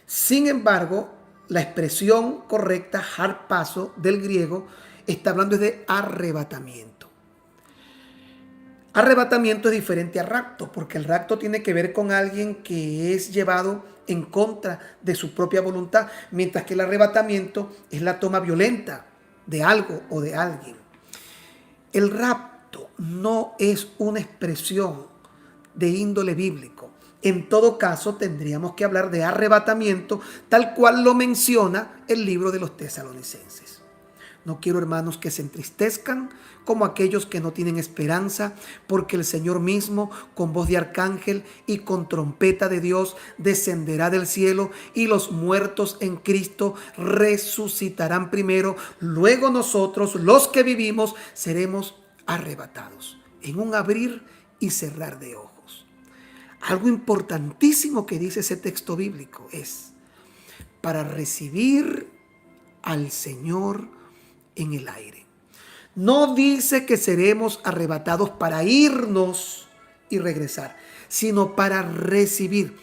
Speaker 1: Sin embargo, la expresión correcta, harpazo, del griego, está hablando de arrebatamiento. Arrebatamiento es diferente a rapto, porque el rapto tiene que ver con alguien que es llevado en contra de su propia voluntad, mientras que el arrebatamiento es la toma violenta de algo o de alguien. El rapto no es una expresión de índole bíblico. En todo caso, tendríamos que hablar de arrebatamiento, tal cual lo menciona el libro de los Tesalonicenses. No quiero, hermanos, que se entristezcan como aquellos que no tienen esperanza, porque el Señor mismo, con voz de arcángel y con trompeta de Dios, descenderá del cielo, y los muertos en Cristo resucitarán primero. Luego nosotros, los que vivimos, seremos arrebatados en un abrir y cerrar de ojos. Algo importantísimo que dice ese texto bíblico es para recibir al Señor en el aire. No dice que seremos arrebatados para irnos y regresar, sino para recibir.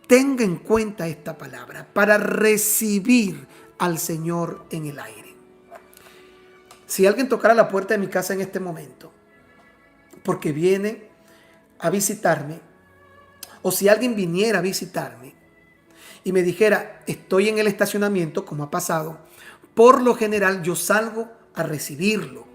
Speaker 1: Tenga en cuenta esta palabra, para recibir al Señor en el aire. Si alguien tocara la puerta de mi casa en este momento, porque viene a visitarme, o si alguien viniera a visitarme y me dijera, estoy en el estacionamiento, como ha pasado, por lo general yo salgo a recibirlo,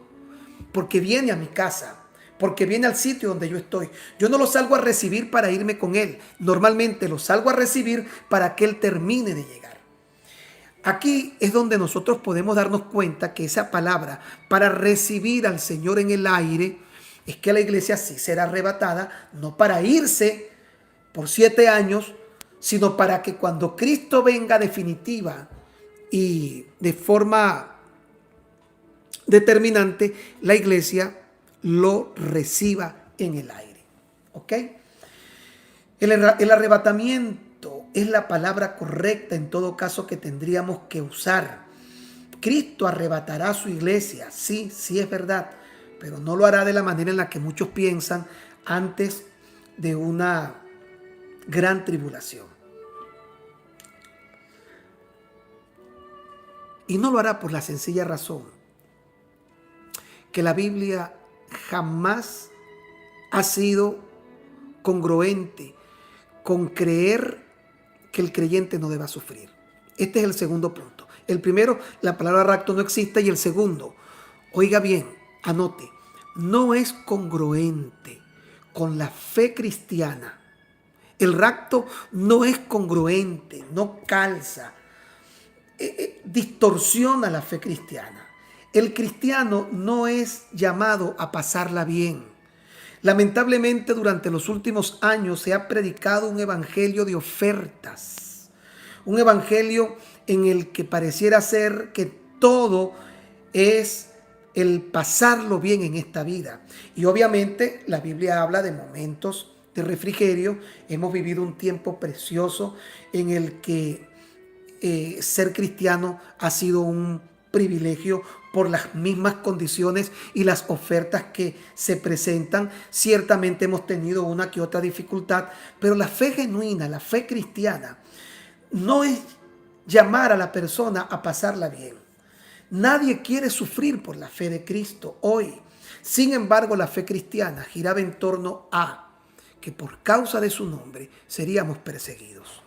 Speaker 1: porque viene a mi casa, porque viene al sitio donde yo estoy. Yo no lo salgo a recibir para irme con él. Normalmente lo salgo a recibir para que él termine de llegar. Aquí es donde nosotros podemos darnos cuenta que esa palabra para recibir al Señor en el aire es que la iglesia sí será arrebatada, no para irse por 7 años, sino para que cuando Cristo venga definitiva y de forma determinante, la iglesia lo reciba en el aire. ¿Ok? El arrebatamiento es la palabra correcta en todo caso que tendríamos que usar. Cristo arrebatará a su iglesia, sí, sí es verdad, pero no lo hará de la manera en la que muchos piensan antes de una gran tribulación. Y no lo hará por la sencilla razón que la Biblia jamás ha sido congruente con creer que el creyente no deba sufrir. Este es el segundo punto. El primero, la palabra rapto no existe, y el segundo, oiga bien, anote, no es congruente con la fe cristiana. El rapto no es congruente, no calza, distorsiona la fe cristiana. El cristiano no es llamado a pasarla bien. Lamentablemente, durante los últimos años se ha predicado un evangelio de ofertas, un evangelio en el que pareciera ser que todo es el pasarlo bien en esta vida. Y obviamente la Biblia habla de momentos de refrigerio. Hemos vivido un tiempo precioso en el que ser cristiano ha sido un privilegio por las mismas condiciones y las ofertas que se presentan. Ciertamente hemos tenido una que otra dificultad, pero la fe genuina, la fe cristiana, no es llamar a la persona a pasarla bien. Nadie quiere sufrir por la fe de Cristo hoy. Sin embargo, la fe cristiana giraba en torno a que por causa de su nombre seríamos perseguidos.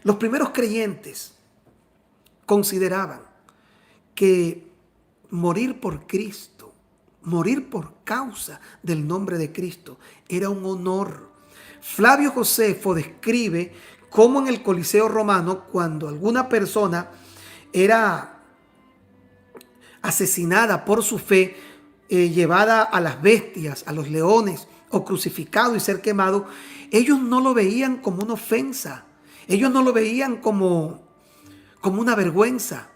Speaker 1: Los primeros creyentes consideraban que morir por Cristo, morir por causa del nombre de Cristo, era un honor. Flavio Josefo describe cómo en el Coliseo romano, cuando alguna persona era asesinada por su fe, llevada a las bestias, a los leones, o crucificado y ser quemado, ellos no lo veían como una ofensa, ellos no lo veían como una vergüenza.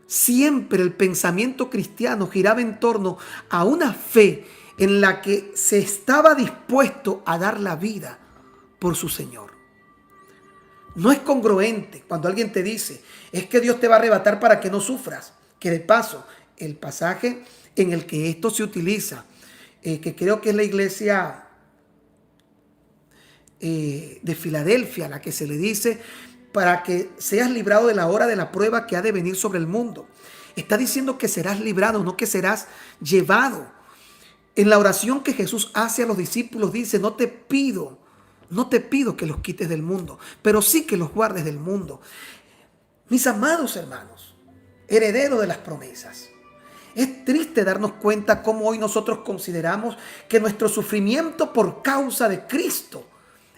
Speaker 1: Siempre el pensamiento cristiano giraba en torno a una fe en la que se estaba dispuesto a dar la vida por su Señor. No es congruente cuando alguien te dice, es que Dios te va a arrebatar para que no sufras. Que de paso, el pasaje en el que esto se utiliza, que creo que es la iglesia de Filadelfia, la que se le dice, para que seas librado de la hora de la prueba que ha de venir sobre el mundo. Está diciendo que serás librado, no que serás llevado. En la oración que Jesús hace a los discípulos dice, no te pido que los quites del mundo, pero sí que los guardes del mundo. Mis amados hermanos, herederos de las promesas, es triste darnos cuenta cómo hoy nosotros consideramos que nuestro sufrimiento por causa de Cristo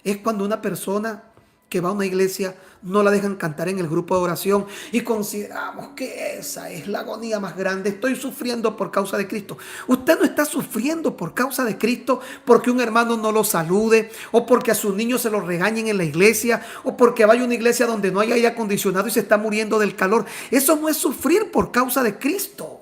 Speaker 1: es cuando una persona que va a una iglesia no la dejan cantar en el grupo de oración y consideramos que esa es la agonía más grande. Estoy sufriendo por causa de Cristo. Usted no está sufriendo por causa de Cristo porque un hermano no lo salude, o porque a sus niños se los regañen en la iglesia, o porque vaya a una iglesia donde no hay aire acondicionado y se está muriendo del calor. Eso no es sufrir por causa de Cristo.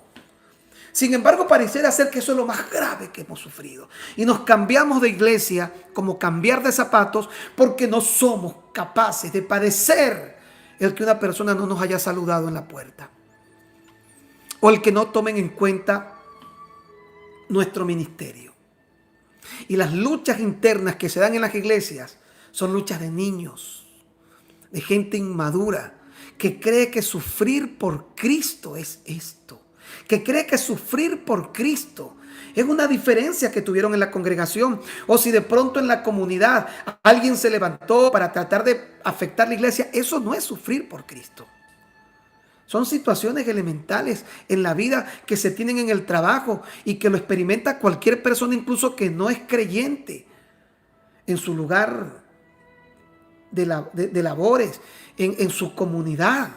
Speaker 1: Sin embargo, pareciera ser que eso es lo más grave que hemos sufrido. Y nos cambiamos de iglesia como cambiar de zapatos porque no somos capaces de padecer el que una persona no nos haya saludado en la puerta. O el que no tomen en cuenta nuestro ministerio. Y las luchas internas que se dan en las iglesias son luchas de niños, de gente inmadura, que cree que sufrir por Cristo es esto. Que cree que sufrir por Cristo es una diferencia que tuvieron en la congregación, o si de pronto en la comunidad alguien se levantó para tratar de afectar la iglesia. Eso no es sufrir por Cristo. Son situaciones elementales en la vida que se tienen en el trabajo y que lo experimenta cualquier persona, incluso que no es creyente, en su lugar de labores, en su comunidad.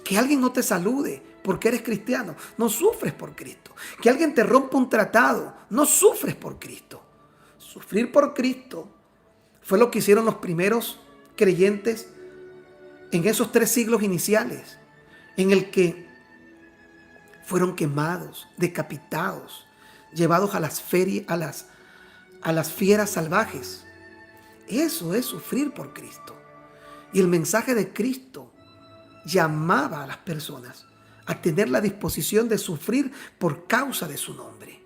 Speaker 1: Que alguien no te salude porque eres cristiano, no sufres por Cristo. Que alguien te rompa un tratado, no sufres por Cristo. Sufrir por Cristo fue lo que hicieron los primeros creyentes en esos 3 siglos iniciales, en el que fueron quemados, decapitados, llevados a las fieras salvajes. Eso es sufrir por Cristo. Y el mensaje de Cristo llamaba a las personas a tener la disposición de sufrir por causa de su nombre.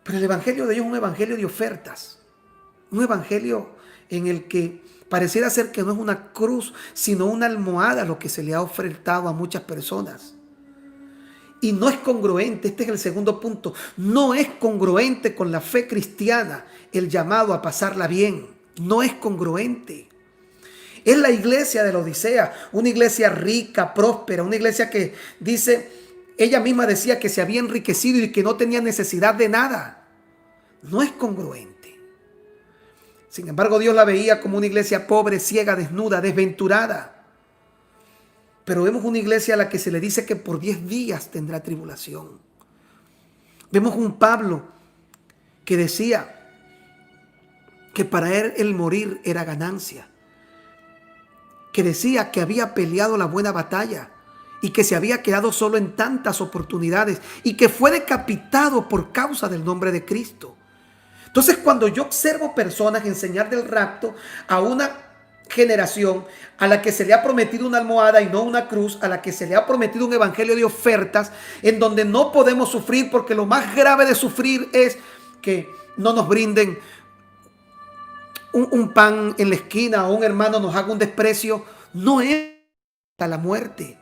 Speaker 1: Pero el evangelio de Dios es un evangelio de ofertas, un evangelio en el que pareciera ser que no es una cruz, sino una almohada lo que se le ha ofertado a muchas personas. Y no es congruente, este es el segundo punto, no es congruente con la fe cristiana el llamado a pasarla bien, no es congruente. Es la iglesia de la Odisea, una iglesia rica, próspera, una iglesia que dice, ella misma decía que se había enriquecido y que no tenía necesidad de nada. No es congruente. Sin embargo, Dios la veía como una iglesia pobre, ciega, desnuda, desventurada. Pero vemos una iglesia a la que se le dice que por 10 días tendrá tribulación. Vemos un Pablo que decía que para él el morir era ganancia. Que decía que había peleado la buena batalla y que se había quedado solo en tantas oportunidades y que fue decapitado por causa del nombre de Cristo. Entonces, cuando yo observo personas enseñar del rapto a una generación a la que se le ha prometido una almohada y no una cruz, a la que se le ha prometido un evangelio de ofertas, en donde no podemos sufrir, porque lo más grave de sufrir es que no nos brinden un pan en la esquina o un hermano nos haga un desprecio, no es hasta la muerte.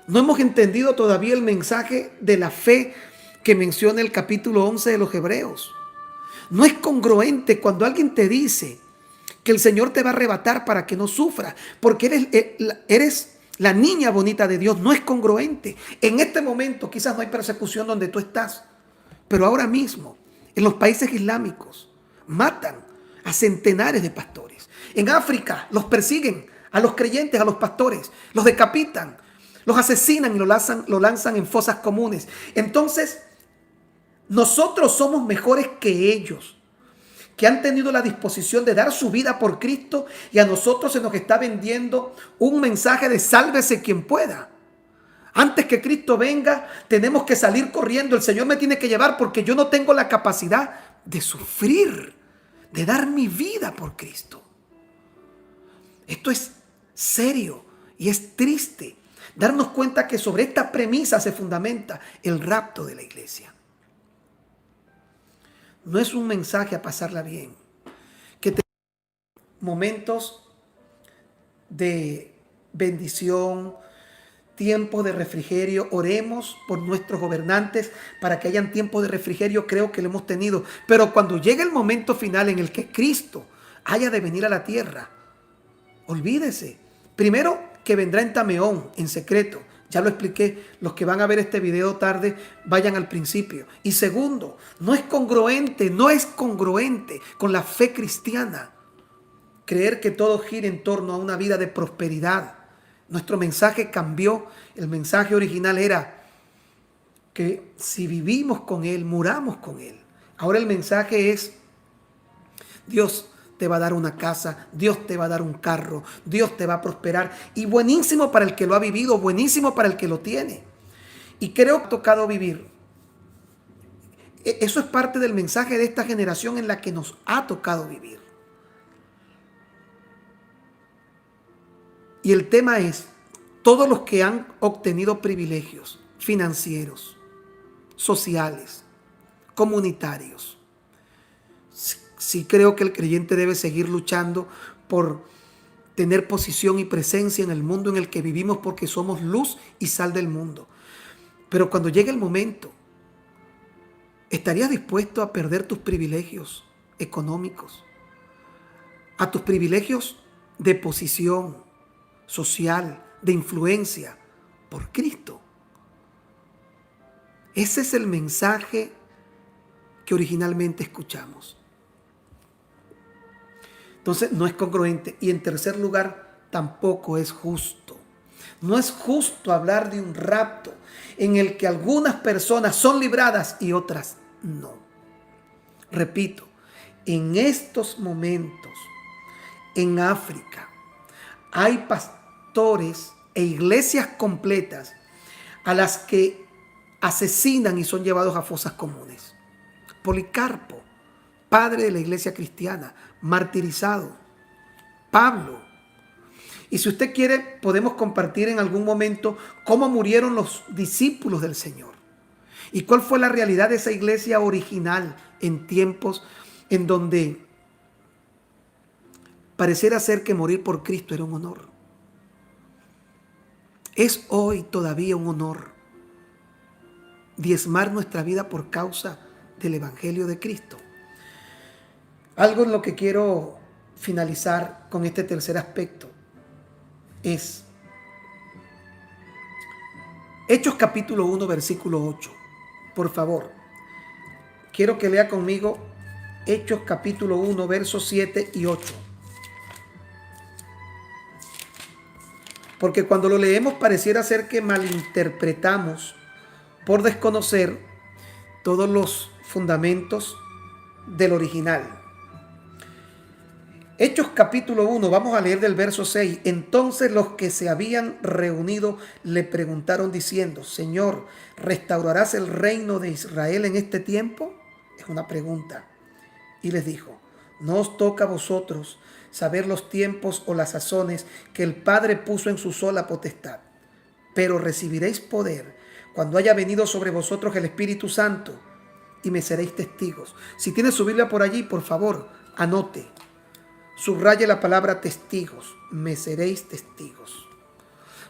Speaker 1: No hemos entendido todavía el mensaje de la fe que menciona el capítulo 11 de los Hebreos. No es congruente cuando alguien te dice que el Señor te va a arrebatar para que no sufras, porque eres la niña bonita de Dios. No es congruente. En este momento quizás no hay persecución donde tú estás, pero ahora mismo en los países islámicos matan a centenares de pastores. En África los persiguen a los creyentes, a los pastores, los decapitan, los asesinan y lo lanzan en fosas comunes. Entonces, nosotros somos mejores que ellos, que han tenido la disposición de dar su vida por Cristo, y a nosotros se nos está vendiendo un mensaje de sálvese quien pueda. Antes que Cristo venga, tenemos que salir corriendo. El Señor me tiene que llevar porque yo no tengo la capacidad de sufrir, de dar mi vida por Cristo. Esto es serio y es triste darnos cuenta que sobre esta premisa se fundamenta el rapto de la iglesia. No es un mensaje a pasarla bien. Que tenemos momentos de bendición, tiempo de refrigerio. Oremos por nuestros gobernantes para que hayan tiempo de refrigerio. Creo que lo hemos tenido. Pero cuando llegue el momento final en el que Cristo haya de venir a la tierra, olvídese. Primero, que vendrá en Tameón, en secreto. Ya lo expliqué. Los que van a ver este video tarde, vayan al principio. Y segundo, no es congruente con la fe cristiana creer que todo gira en torno a una vida de prosperidad. Nuestro mensaje cambió. El mensaje original era que si vivimos con Él, muramos con Él. Ahora el mensaje es: Dios te va a dar una casa, Dios te va a dar un carro, Dios te va a prosperar. Y buenísimo para el que lo ha vivido, buenísimo para el que lo tiene. Y creo que ha tocado vivir. Eso es parte del mensaje de esta generación en la que nos ha tocado vivir. Y el tema es: todos los que han obtenido privilegios financieros, sociales, comunitarios. Sí creo que el creyente debe seguir luchando por tener posición y presencia en el mundo en el que vivimos, porque somos luz y sal del mundo. Pero cuando llegue el momento, ¿estarías dispuesto a perder tus privilegios económicos? A tus privilegios de posición social, de influencia, por Cristo. Ese es el mensaje que originalmente escuchamos. Entonces no es congruente. Y en tercer lugar, tampoco es justo. No es justo hablar de un rapto en el que algunas personas son libradas y otras no. Repito, en estos momentos, en África, hay pastores e iglesias completas a las que asesinan y son llevados a fosas comunes. Policarpo, padre de la iglesia cristiana, martirizado. Pablo. Y si usted quiere, podemos compartir en algún momento cómo murieron los discípulos del Señor y cuál fue la realidad de esa iglesia original en tiempos en donde pareciera ser que morir por Cristo era un honor. Es hoy todavía un honor diezmar nuestra vida por causa del Evangelio de Cristo. Algo en lo que quiero finalizar con este tercer aspecto es Hechos capítulo 1, versículo 8. Por favor, quiero que lea conmigo Hechos capítulo 1, versos 7 y 8. Porque cuando lo leemos pareciera ser que malinterpretamos por desconocer todos los fundamentos del original. Hechos capítulo 1, vamos a leer del verso 6. Entonces los que se habían reunido le preguntaron diciendo: Señor, ¿restaurarás el reino de Israel en este tiempo? Es una pregunta. Y les dijo: no os toca a vosotros saber los tiempos o las sazones que el Padre puso en su sola potestad, pero recibiréis poder cuando haya venido sobre vosotros el Espíritu Santo y me seréis testigos. Si tiene su Biblia por allí, por favor, anote. Subraye la palabra testigos, me seréis testigos.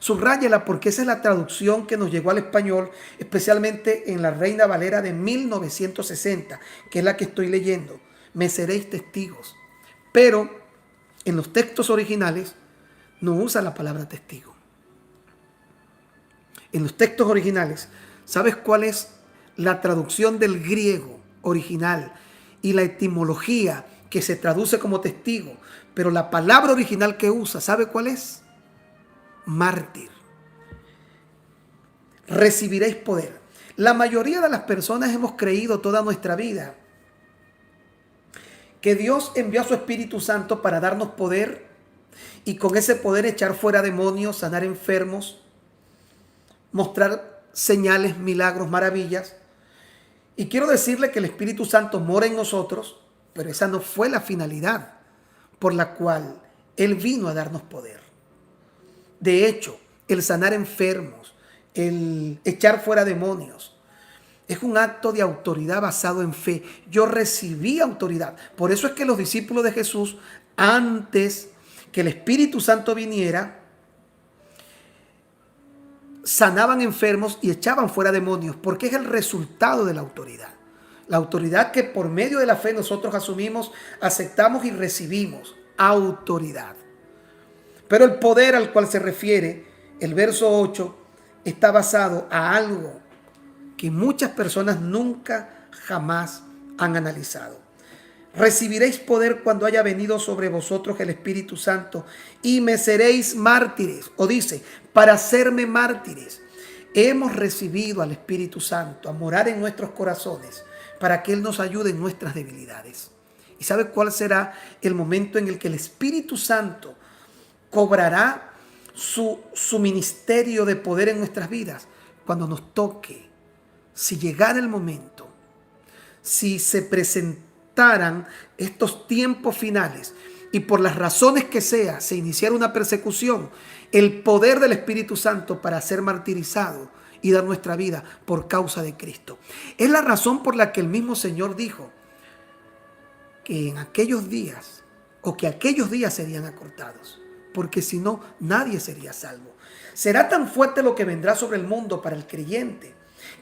Speaker 1: Subráyela porque esa es la traducción que nos llegó al español, especialmente en la Reina Valera de 1960, que es la que estoy leyendo. Me seréis testigos. Pero en los textos originales no usa la palabra testigo. En los textos originales, ¿sabes cuál es la traducción del griego original y la etimología que se traduce como testigo? Pero la palabra original que usa, ¿sabe cuál es? Mártir. Recibiréis poder. La mayoría de las personas hemos creído toda nuestra vida que Dios envió a su Espíritu Santo para darnos poder y con ese poder echar fuera demonios, sanar enfermos, mostrar señales, milagros, maravillas. Y quiero decirle que el Espíritu Santo mora en nosotros, pero esa no fue la finalidad por la cual Él vino a darnos poder. De hecho, el sanar enfermos, el echar fuera demonios, es un acto de autoridad basado en fe. Yo recibí autoridad. Por eso es que los discípulos de Jesús, antes que el Espíritu Santo viniera, sanaban enfermos y echaban fuera demonios, porque es el resultado de la autoridad. La autoridad que por medio de la fe nosotros asumimos, aceptamos y recibimos. Autoridad. Pero el poder al cual se refiere el verso 8 está basado a algo que muchas personas nunca jamás han analizado. Recibiréis poder cuando haya venido sobre vosotros el Espíritu Santo y me seréis mártires. O dice, para hacerme mártires. Hemos recibido al Espíritu Santo a morar en nuestros corazones para que Él nos ayude en nuestras debilidades. ¿Y sabe cuál será el momento en el que el Espíritu Santo cobrará su ministerio de poder en nuestras vidas? Cuando nos toque, si llegara el momento, si se presentaran estos tiempos finales y por las razones que sea se iniciara una persecución, el poder del Espíritu Santo para ser martirizado y dar nuestra vida por causa de Cristo. Es la razón por la que el mismo Señor dijo que en aquellos días, o que aquellos días serían acortados, porque si no, nadie sería salvo. Será tan fuerte lo que vendrá sobre el mundo para el creyente,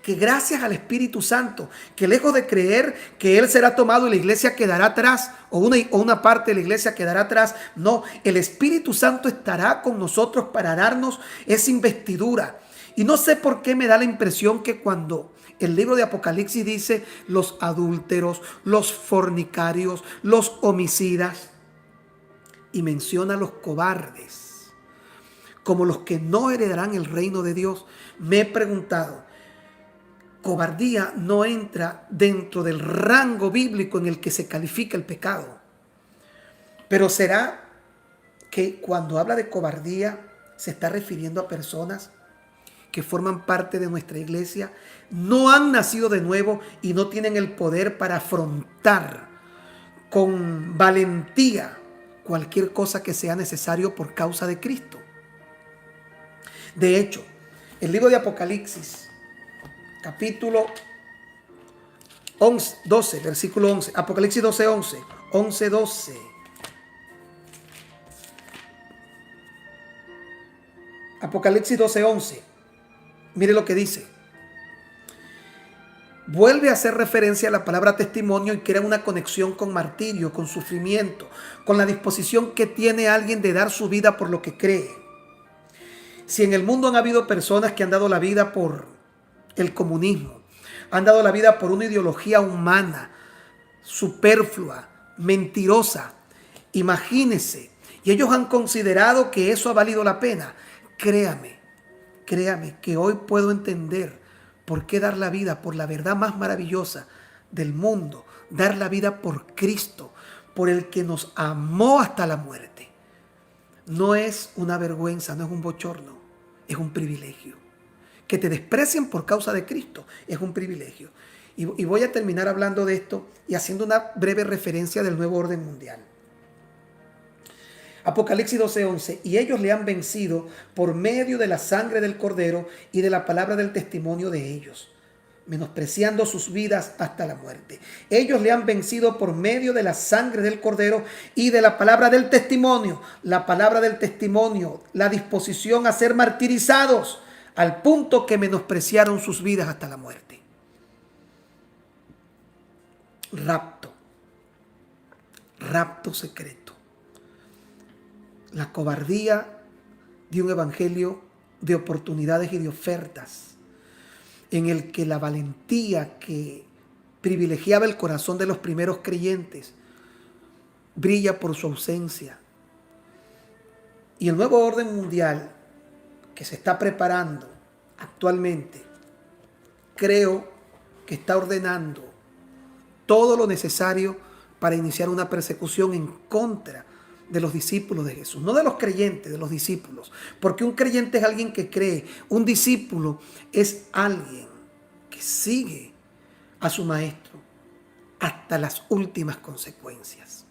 Speaker 1: que gracias al Espíritu Santo, que lejos de creer que Él será tomado y la iglesia quedará atrás, o una parte de la iglesia quedará atrás, no, el Espíritu Santo estará con nosotros para darnos esa investidura. Y no sé por qué me da la impresión que cuando el libro de Apocalipsis dice los adúlteros, los fornicarios, los homicidas, y menciona a los cobardes, como los que no heredarán el reino de Dios. Me he preguntado, cobardía no entra dentro del rango bíblico en el que se califica el pecado. Pero ¿será que cuando habla de cobardía se está refiriendo a personas que forman parte de nuestra iglesia, no han nacido de nuevo y no tienen el poder para afrontar con valentía cualquier cosa que sea necesario por causa de Cristo? De hecho, el libro de Apocalipsis, capítulo 12, versículo 11, Apocalipsis 12. Apocalipsis 12:11. Mire lo que dice. Vuelve a hacer referencia a la palabra testimonio y crea una conexión con martirio, con sufrimiento, con la disposición que tiene alguien de dar su vida por lo que cree. Si en el mundo han habido personas que han dado la vida por el comunismo, han dado la vida por una ideología humana, superflua, mentirosa, imagínese, y ellos han considerado que eso ha valido la pena. Créame que hoy puedo entender por qué dar la vida por la verdad más maravillosa del mundo, dar la vida por Cristo, por el que nos amó hasta la muerte. No es una vergüenza, no es un bochorno, es un privilegio. Que te desprecien por causa de Cristo es un privilegio. Y voy a terminar hablando de esto y haciendo una breve referencia del nuevo orden mundial. Apocalipsis 12:11, y ellos le han vencido por medio de la sangre del Cordero y de la palabra del testimonio de ellos, menospreciando sus vidas hasta la muerte. Ellos le han vencido por medio de la sangre del Cordero y de la palabra del testimonio. La palabra del testimonio, la disposición a ser martirizados al punto que menospreciaron sus vidas hasta la muerte. Rapto secreto. La cobardía de un evangelio de oportunidades y de ofertas, en el que la valentía que privilegiaba el corazón de los primeros creyentes brilla por su ausencia. Y el nuevo orden mundial que se está preparando actualmente, creo que está ordenando todo lo necesario para iniciar una persecución en contra de los discípulos de Jesús, no de los creyentes, de los discípulos, porque un creyente es alguien que cree, un discípulo es alguien que sigue a su maestro hasta las últimas consecuencias.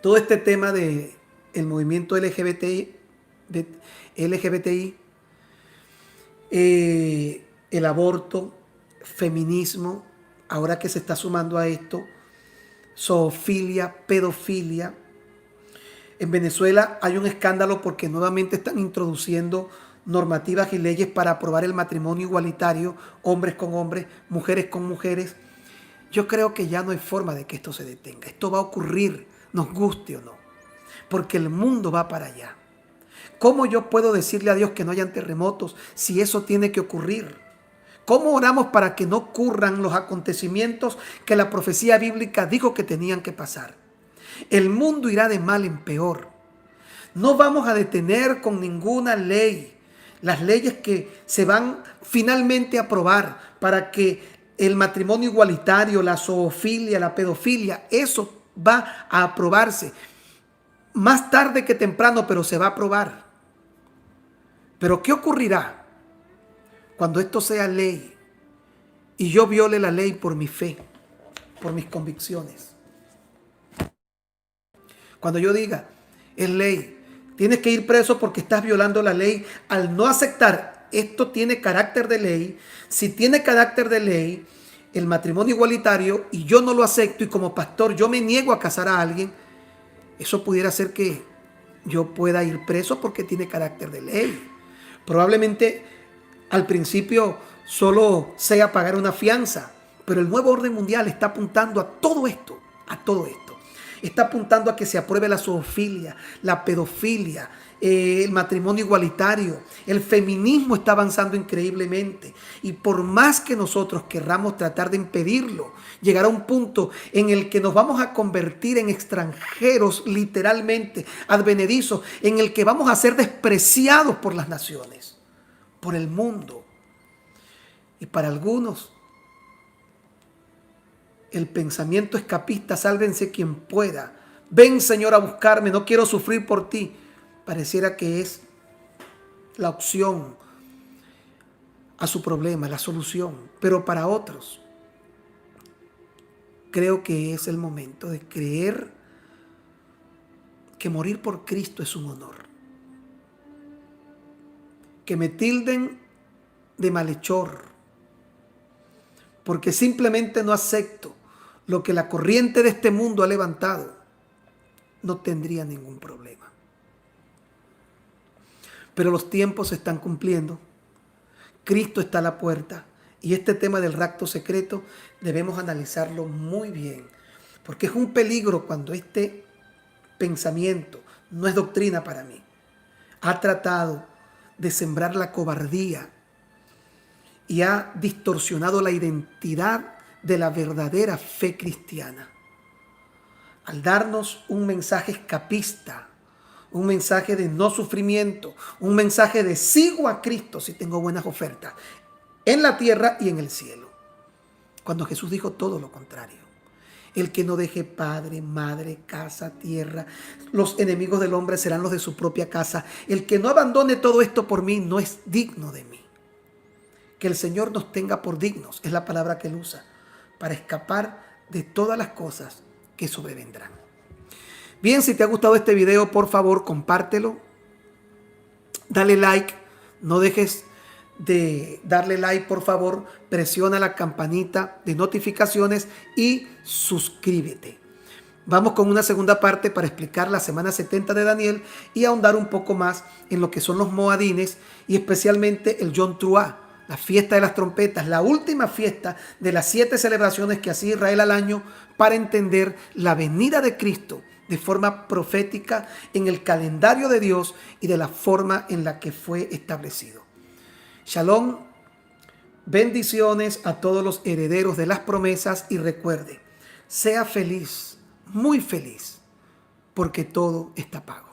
Speaker 1: Todo este tema del movimiento LGBTI, el aborto, feminismo, ahora que se está sumando a esto, zoofilia, pedofilia. En Venezuela hay un escándalo porque nuevamente están introduciendo normativas y leyes para aprobar el matrimonio igualitario, hombres con hombres, mujeres con mujeres. Yo creo que ya no hay forma de que esto se detenga. Esto va a ocurrir, nos guste o no, porque el mundo va para allá. ¿Cómo yo puedo decirle a Dios que no hayan terremotos si eso tiene que ocurrir? ¿Cómo oramos para que no ocurran los acontecimientos que la profecía bíblica dijo que tenían que pasar? El mundo irá de mal en peor. No vamos a detener con ninguna ley las leyes que se van finalmente a aprobar para que el matrimonio igualitario, la zoofilia, la pedofilia, eso va a aprobarse. Más tarde que temprano, pero se va a aprobar. Pero ¿qué ocurrirá cuando esto sea ley y yo viole la ley por mi fe, por mis convicciones? Cuando yo diga, es ley, tienes que ir preso porque estás violando la ley, al no aceptar, esto tiene carácter de ley, si tiene carácter de ley, el matrimonio igualitario, y yo no lo acepto y como pastor yo me niego a casar a alguien, eso pudiera ser que yo pueda ir preso porque tiene carácter de ley. Probablemente al principio solo sea pagar una fianza, pero el nuevo orden mundial está apuntando a todo esto, a todo esto. Está apuntando a que se apruebe la zoofilia, la pedofilia, el matrimonio igualitario. El feminismo está avanzando increíblemente. Y por más que nosotros querramos tratar de impedirlo, llegará un punto en el que nos vamos a convertir en extranjeros, literalmente, advenedizos, en el que vamos a ser despreciados por las naciones, por el mundo. Y para algunos, el pensamiento escapista, sálvense quien pueda. Ven, Señor, a buscarme, no quiero sufrir por ti. Pareciera que es la opción a su problema, la solución. Pero para otros, creo que es el momento de creer que morir por Cristo es un honor. Que me tilden de malhechor, porque simplemente no acepto lo que la corriente de este mundo ha levantado, no tendría ningún problema. Pero los tiempos se están cumpliendo. Cristo está a la puerta. Y este tema del rapto secreto debemos analizarlo muy bien. Porque es un peligro cuando este pensamiento, no es doctrina para mí, ha tratado de sembrar la cobardía y ha distorsionado la identidad de la verdadera fe cristiana. Al darnos un mensaje escapista, un mensaje de no sufrimiento, un mensaje de sigo a Cristo si tengo buenas ofertas en la tierra y en el cielo. Cuando Jesús dijo todo lo contrario. El que no deje padre, madre, casa, tierra, los enemigos del hombre serán los de su propia casa. El que no abandone todo esto por mí no es digno de mí. Que el Señor nos tenga por dignos, es la palabra que Él usa, para escapar de todas las cosas que sobrevendrán. Bien, si te ha gustado este video, por favor, compártelo. Dale like. No dejes de darle like, por favor. Presiona la campanita de notificaciones y suscríbete. Vamos con una segunda parte para explicar la semana 70 de Daniel y ahondar un poco más en lo que son los moadines y especialmente el Yom Teruah, la fiesta de las trompetas, la última fiesta de las 7 celebraciones que hacía Israel al año para entender la venida de Cristo de forma profética en el calendario de Dios y de la forma en la que fue establecido. Shalom, bendiciones a todos los herederos de las promesas y recuerde, sea feliz, muy feliz, porque todo está pago.